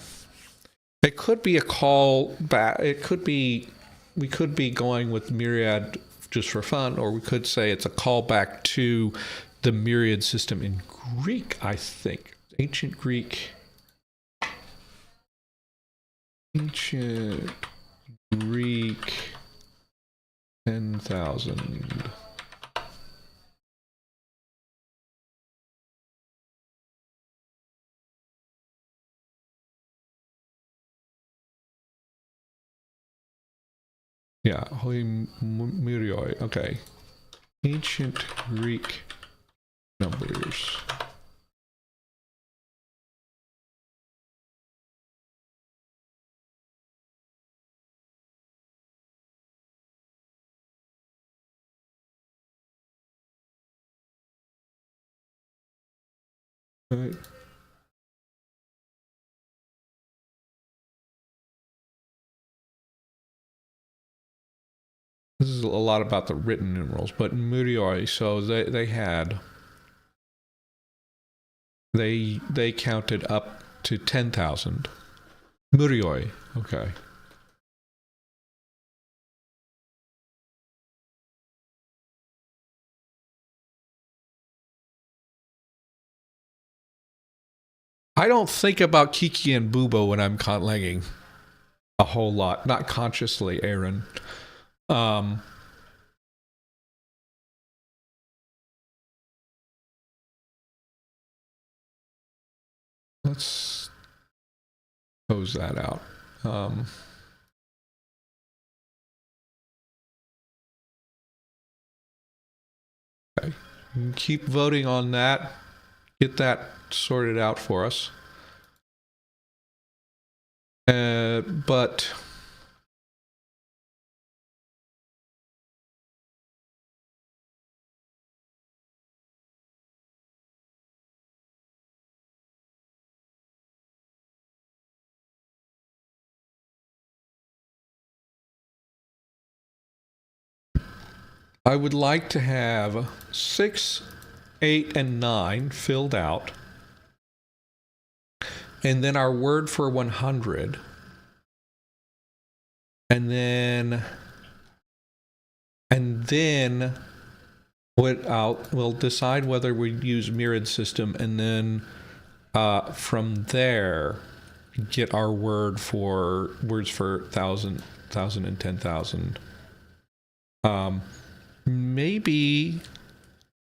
[SPEAKER 1] It could be a call back. It could be, we could be going with myriad just for fun, or we could say it's a callback to the myriad system in Greek, I think. Ancient Greek. Ancient Greek 10,000. Yeah, hoi myrioi. Okay. Ancient Greek numbers. Right. This is a lot about the written numerals, but myrioi, so they had, they counted up to 10,000. Murioi. Okay. I don't think about Kiki and Bubo when I'm conlanging a whole lot. Not consciously, Aaron. Um, let's close that out. Okay. Keep voting on that. Get that sorted out for us. But I would like to have 6, 8, and 9 filled out. And then our word for 100. And then we'll decide whether we use mirrored system, and then from there get our words for 1,000, 1,000, and 10,000. Maybe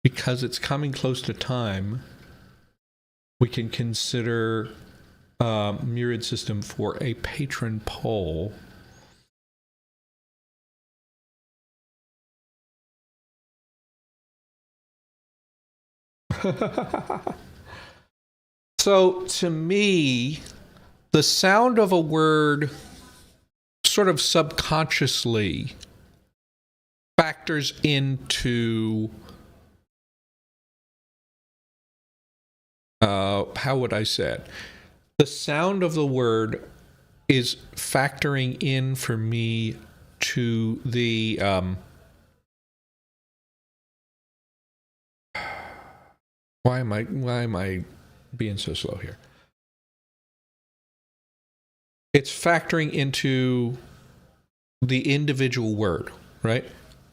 [SPEAKER 1] because it's coming close to time, we can consider mirrored system for a patron poll. So to me, the sound of a word sort of subconsciously factors into how would I say it? The sound of the word is factoring in for me to the why am I being so slow here? It's factoring into the individual word, right?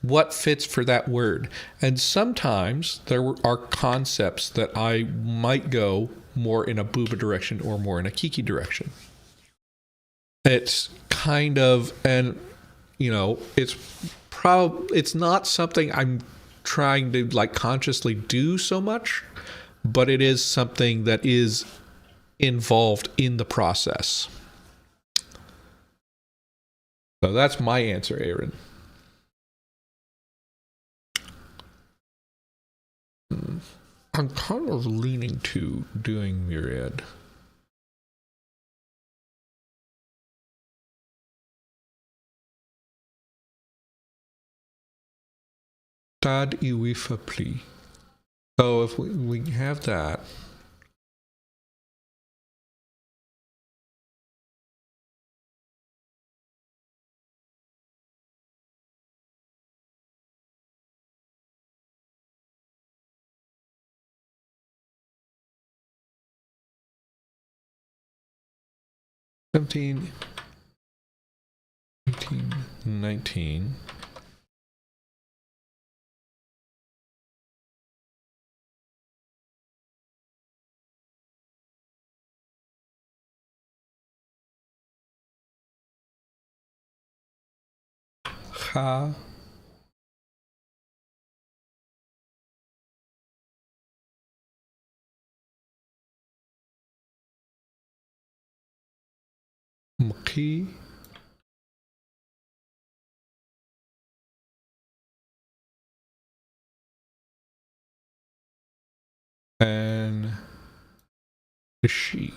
[SPEAKER 1] What fits for that word. And sometimes there are concepts that I might go more in a Booba direction or more in a Kiki direction. It's kind of, and you know, it's not something I'm trying to like consciously do so much, but it is something that is involved in the process. So that's my answer, Aaron. I'm kind of leaning to doing myriad. Tad iwifa pli. So if we have that. Seventeen, 18, 19. Ha. Mki. And she.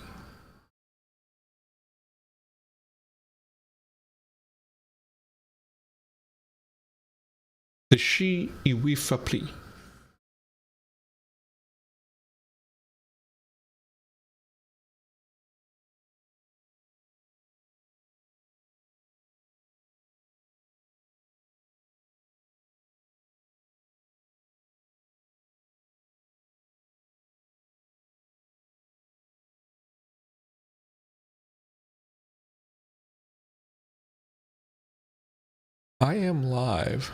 [SPEAKER 1] The she iwifa pli. I am live.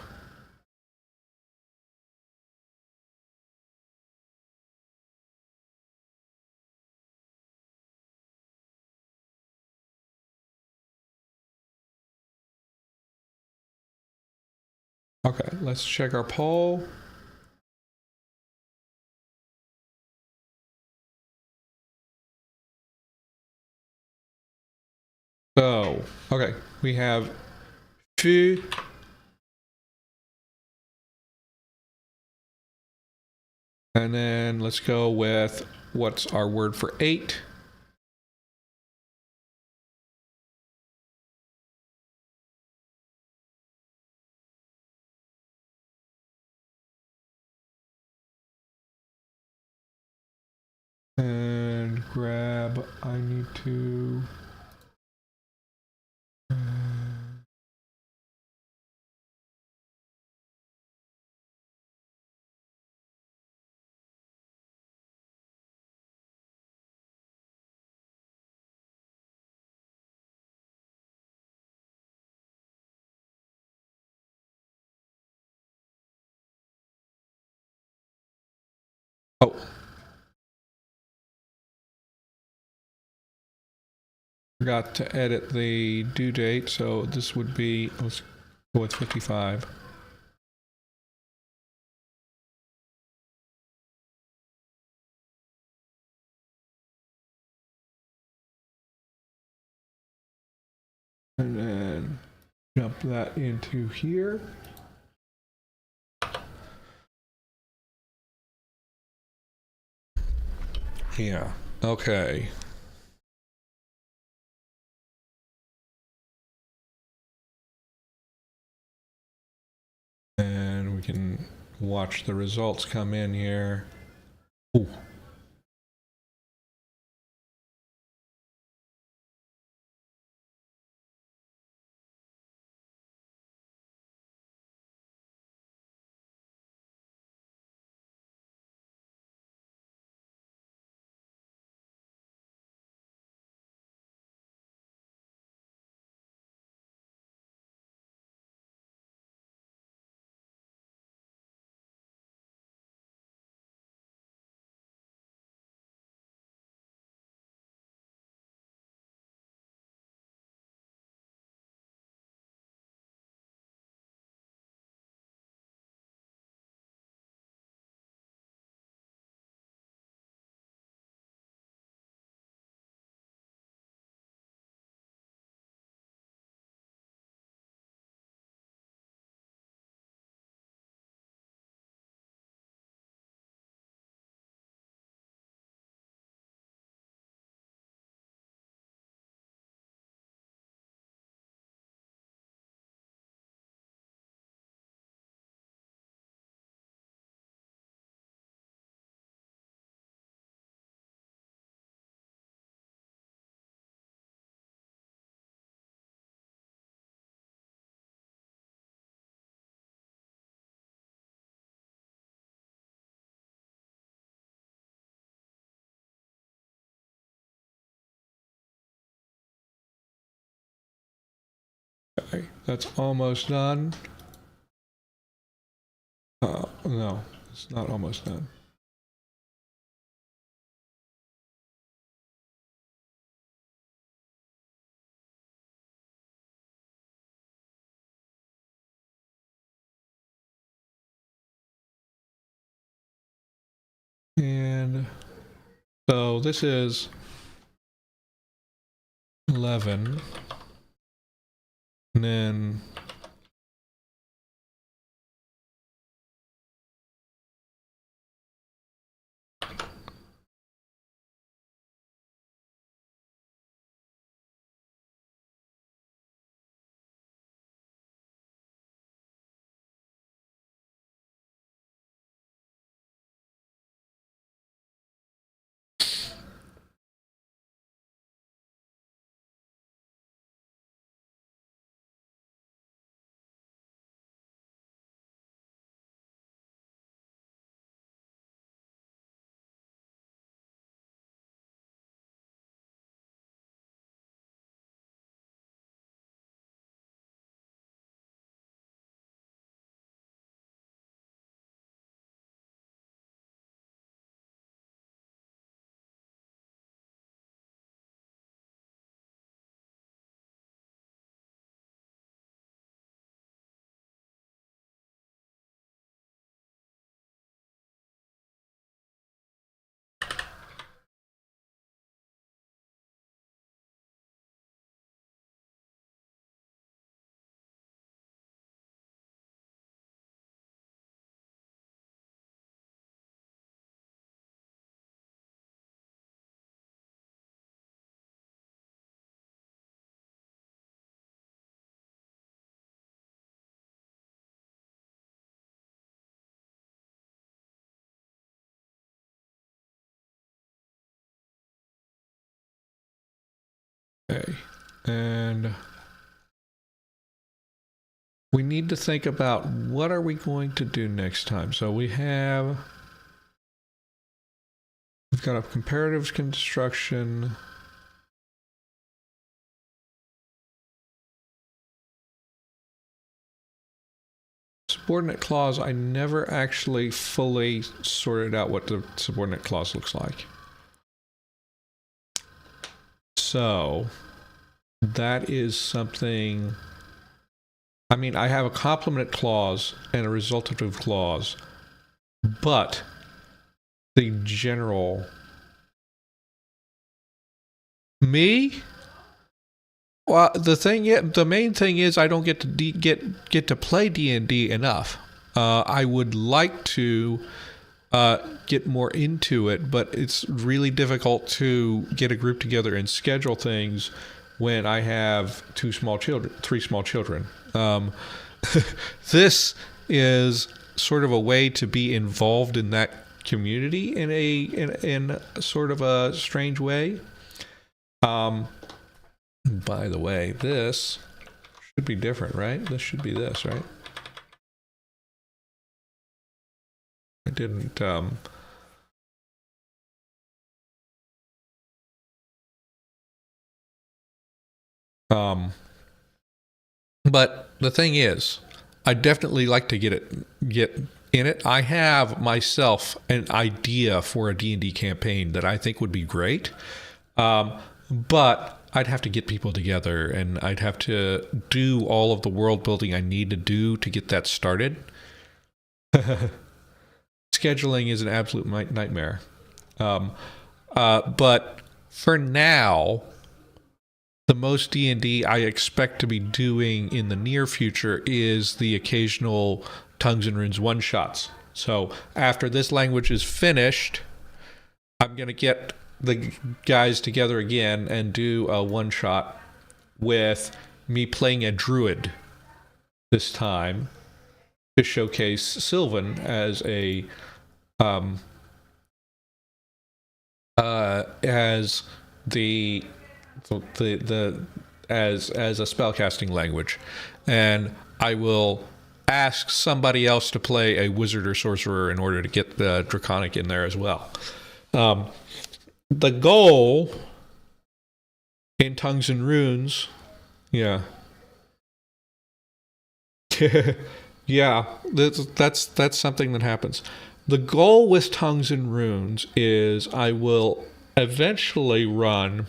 [SPEAKER 1] Okay, let's check our poll. So, okay, we have fü. And then let's go with what's our word for 8? And grab, I need to. Oh. Forgot to edit the due date, so this would be, let's go with 55. And then jump that into here. Yeah, okay. And we can watch the results come in here. Ooh. Okay, that's almost done. No, it's not almost done. And so this is 11. And then Okay, and we need to think about what are we going to do next time. So we've got a comparative construction. Subordinate clause, I never actually fully sorted out what the subordinate clause looks like. So that is something. I mean, I have a complement clause and a resultative clause, but the general. Me? Well, the main thing is I don't get to get to play D&D enough. I would like to get more into it, but it's really difficult to get a group together and schedule things when I have three small children. This is sort of a way to be involved in that community in a sort of a strange way. By the way, this should be different, right? This should be this, right? I didn't, but the thing is, I definitely like to get in it. I have myself an idea for a D&D campaign that I think would be great. But I'd have to get people together and I'd have to do all of the world building I need to do to get that started. Scheduling is an absolute nightmare. But for now, the most D&D I expect to be doing in the near future is the occasional Tongues and Runes one-shots. So after this language is finished, I'm going to get the guys together again and do a one-shot with me playing a druid this time to showcase Sylvan as a as the as a spellcasting language, and I will ask somebody else to play a wizard or sorcerer in order to get the draconic in there as well. The goal in Tongues and Runes, yeah. Yeah, that's something that happens. The goal with Tongues and Runes is I will eventually run,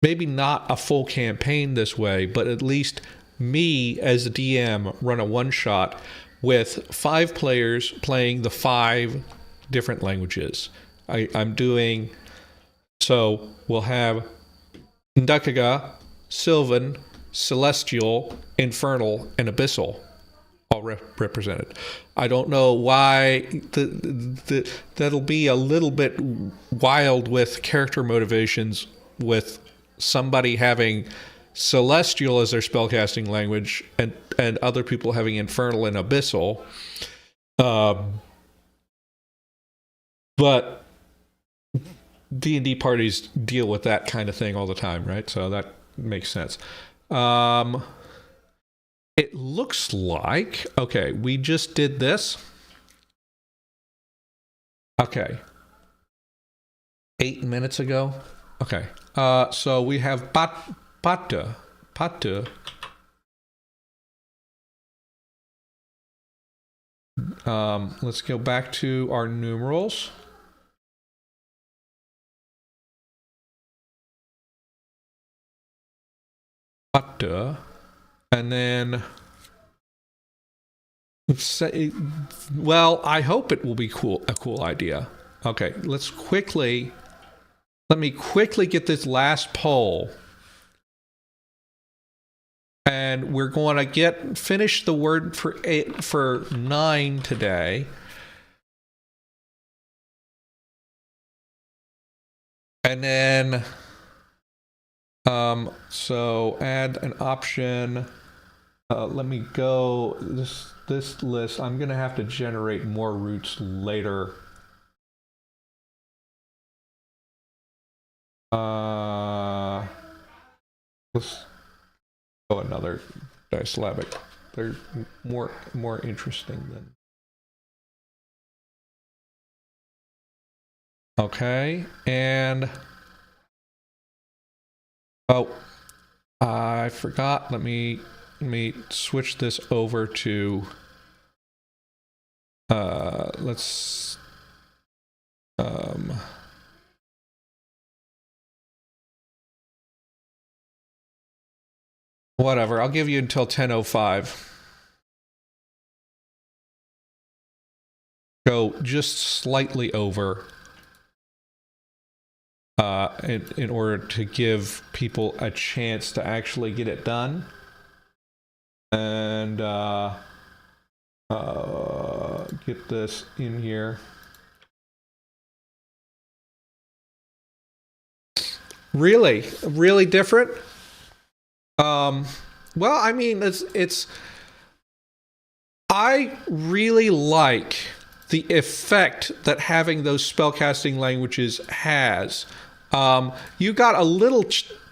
[SPEAKER 1] maybe not a full campaign this way, but at least me as a DM run a one-shot with 5 players playing the 5 different languages. I'm doing... So we'll have Ndakaga, Sylvan, Celestial, Infernal, and Abyssal all represented. I don't know why that'll be a little bit wild with character motivations, with somebody having Celestial as their spellcasting language and other people having Infernal and Abyssal. But D&D parties deal with that kind of thing all the time, right? So that makes sense. It looks like, okay, we just did this. Okay. 8 minutes ago. Okay. So we have pata. Let's go back to our numerals. And then say, well, I hope it will be a cool idea. Okay, let me quickly get this last poll. And we're going to finish the word for 9 today. And then so add an option. Let me go this list. I'm gonna have to generate more roots later. let's go another disyllabic. They're more interesting than. Okay, and oh, I forgot. Let me switch this over to let's whatever. I'll give you until 10:05. Go just slightly over in order to give people a chance to actually get it done. And get this in here. Really different. Well, I mean, it's. I really like the effect that having those spellcasting languages has. You got a little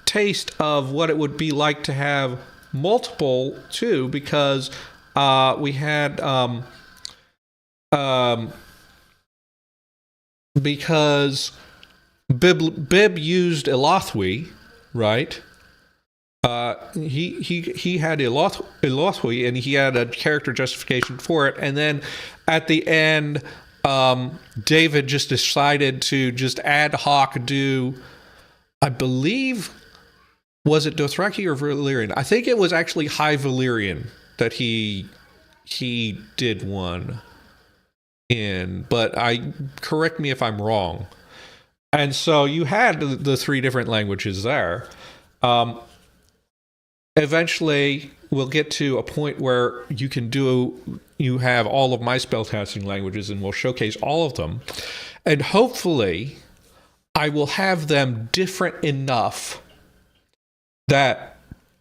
[SPEAKER 1] taste of what it would be like to have multiple too, because we had because Bib used Elothwy, right? He had Elothwy, and he had a character justification for it, and then at the end, David just decided to just ad hoc do, I believe, was it Dothraki or Valyrian? I think it was actually High Valyrian that he did one in, but correct me if I'm wrong. And so you had the three different languages there. Eventually, we'll get to a point where you have all of my spellcasting languages, and we'll showcase all of them. And hopefully, I will have them different enough that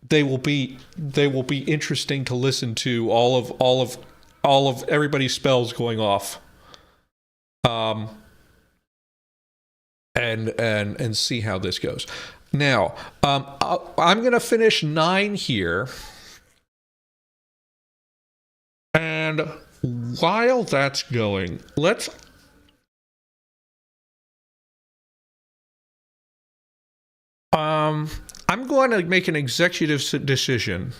[SPEAKER 1] they will be interesting to listen to. All of everybody's spells going off, and see how this goes. Now, I'm going to finish 9 here. And while that's going, I'm going to make an executive decision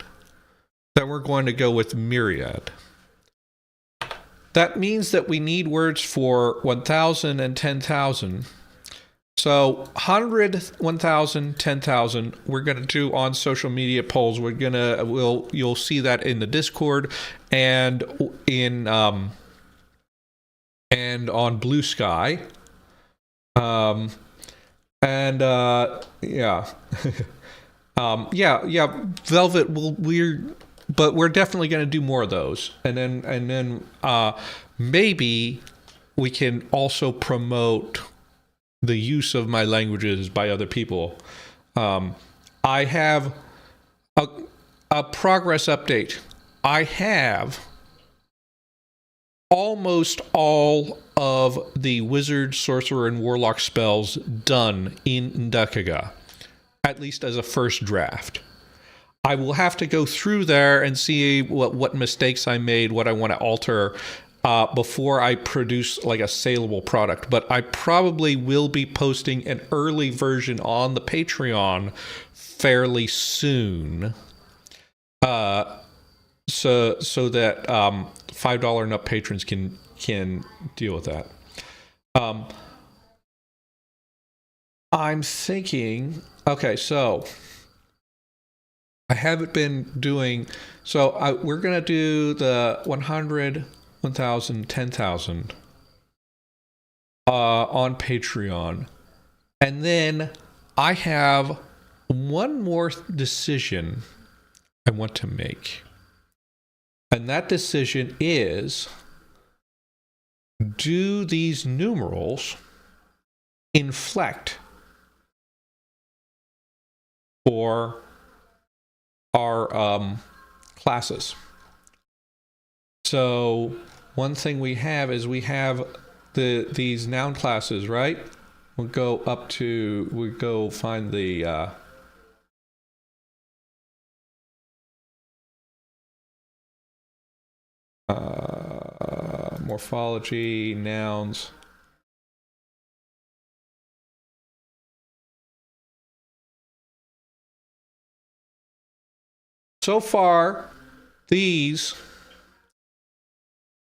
[SPEAKER 1] that we're going to go with myriad. That means that we need words for 1,000 and 10,000. So 100, 1,000, 10,000, we're going to do on social media polls. You'll see that in the Discord and and on Blue Sky. Yeah. Velvet but we're definitely going to do more of those. And then maybe we can also promote the use of my languages by other people. I have a progress update. I have almost all of the wizard, sorcerer, and warlock spells done in Ndakaga, at least as a first draft. I will have to go through there and see what mistakes I made, what I want to alter, before I produce like a saleable product. But I probably will be posting an early version on the Patreon fairly soon, so that $5 and up patrons can deal with that. I'm thinking, okay, so I haven't been doing, so we're gonna do the 100, 1,000, 10,000 on Patreon. And then I have one more decision I want to make. And that decision is, do these numerals inflect for our classes? So one thing we have is we have these noun classes, right? We go find the Morphology, nouns. So far, these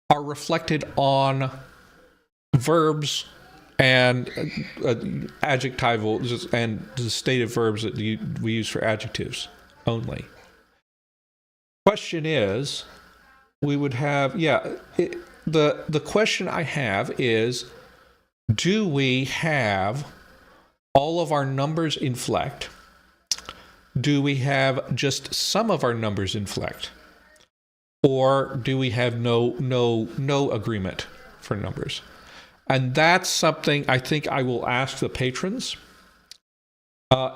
[SPEAKER 1] are reflected on verbs and adjectivals and the stative verbs that we use for adjectives only. Question is, we would have, the question I have is, do we have all of our numbers inflect? Do we have just some of our numbers inflect? Or do we have no agreement for numbers? And that's something I think I will ask the patrons.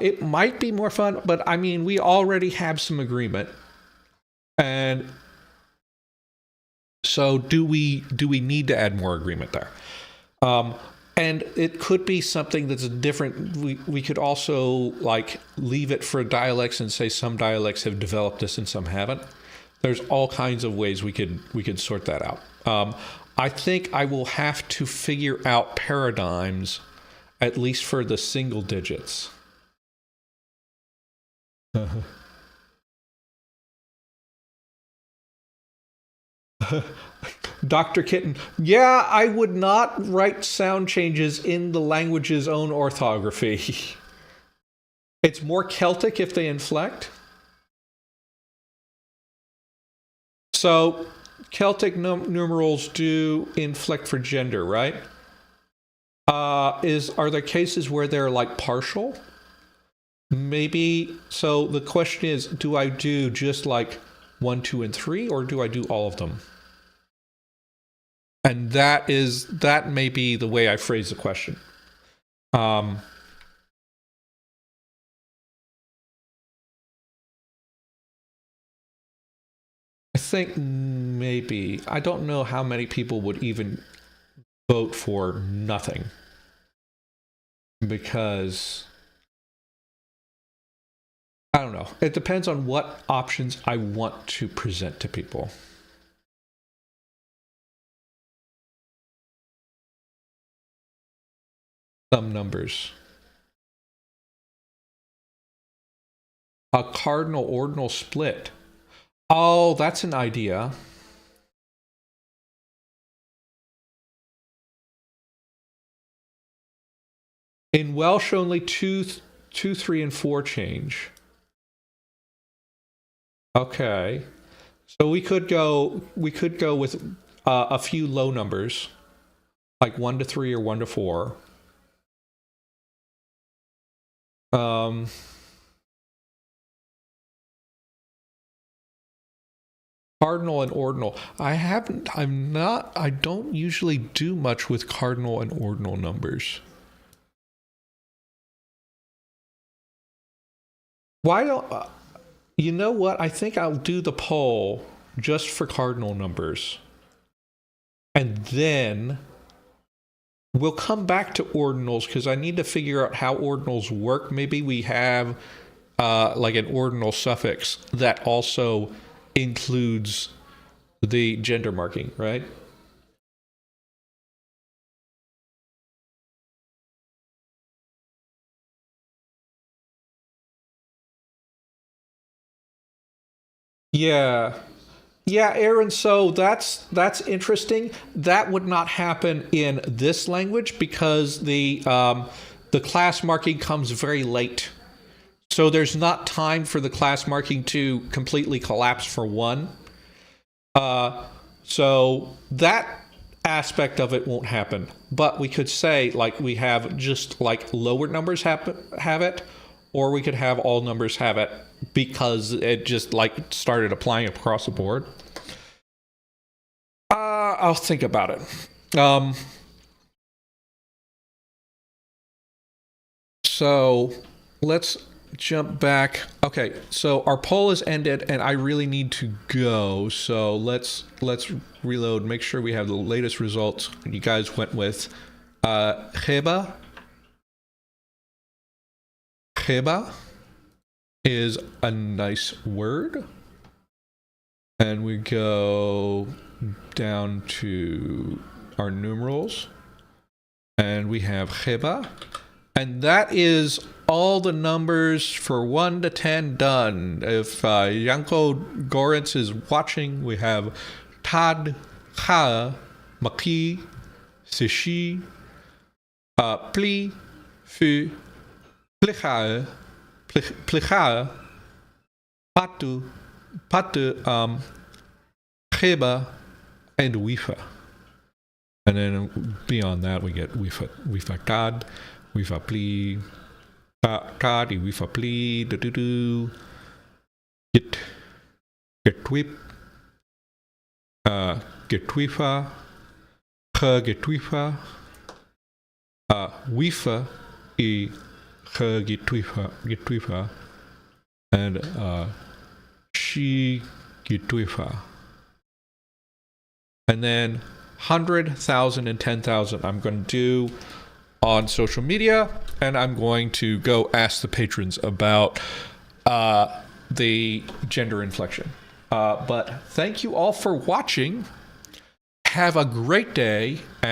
[SPEAKER 1] It might be more fun, but I mean, we already have some agreement. And so do we need to add more agreement there? And it could be something that's different. We could also like leave it for dialects and say some dialects have developed this and some haven't. There's all kinds of ways we could sort that out. I think I will have to figure out paradigms, at least for the single digits. Dr. Kitten, yeah, I would not write sound changes in the language's own orthography. It's more Celtic if they inflect. So Celtic numerals do inflect for gender, right? Are there cases where they're like partial? Maybe. So the question is, do I do just like 1, 2, and 3, or do I do all of them? And that may be the way I phrase the question. I think maybe, I don't know how many people would even vote for nothing, because I don't know. It depends on what options I want to present to people. Some numbers. A cardinal ordinal split. Oh, that's an idea. In Welsh, only 2, 3, and 4 change. Okay. So we could go with a few low numbers, like 1 to 3 or 1 to 4. Cardinal and ordinal. I don't usually do much with cardinal and ordinal numbers. Why don't, you know what? I think I'll do the poll just for cardinal numbers. And then we'll come back to ordinals, because I need to figure out how ordinals work. Maybe we have like an ordinal suffix that also includes the gender marking, right? Yeah. Yeah, Aaron, so that's interesting. That would not happen in this language because the class marking comes very late. So there's not time for the class marking to completely collapse for one. So that aspect of it won't happen. But we could say like we have just like lower numbers have it, or we could have all numbers have it because it just like started applying across the board. I'll think about it. So let's jump back. Okay, so our poll is ended and I really need to go. So let's reload, make sure we have the latest results. You guys went with Cheba. Cheba is a nice word. And we go down to our numerals, and we have Cheba, and that is all the numbers for 1 to 10 done. If Yanko Gorentz is watching, we have Tad, Cha, Maki, Sishi, Pli, Fu, Plicha, Plicha, Patu, Cheba, and Wifa. And then beyond that, we get Wifa Kad, Wifa Pli, Kad, Wifa Pli, do, Getwip, Getwifa, Getwifa, Wifa, Getwifa, and She Getwifa. And then 100, 1,000, and 10,000 I'm going to do on social media, and I'm going to go ask the patrons about the gender inflection. But thank you all for watching. Have a great day, and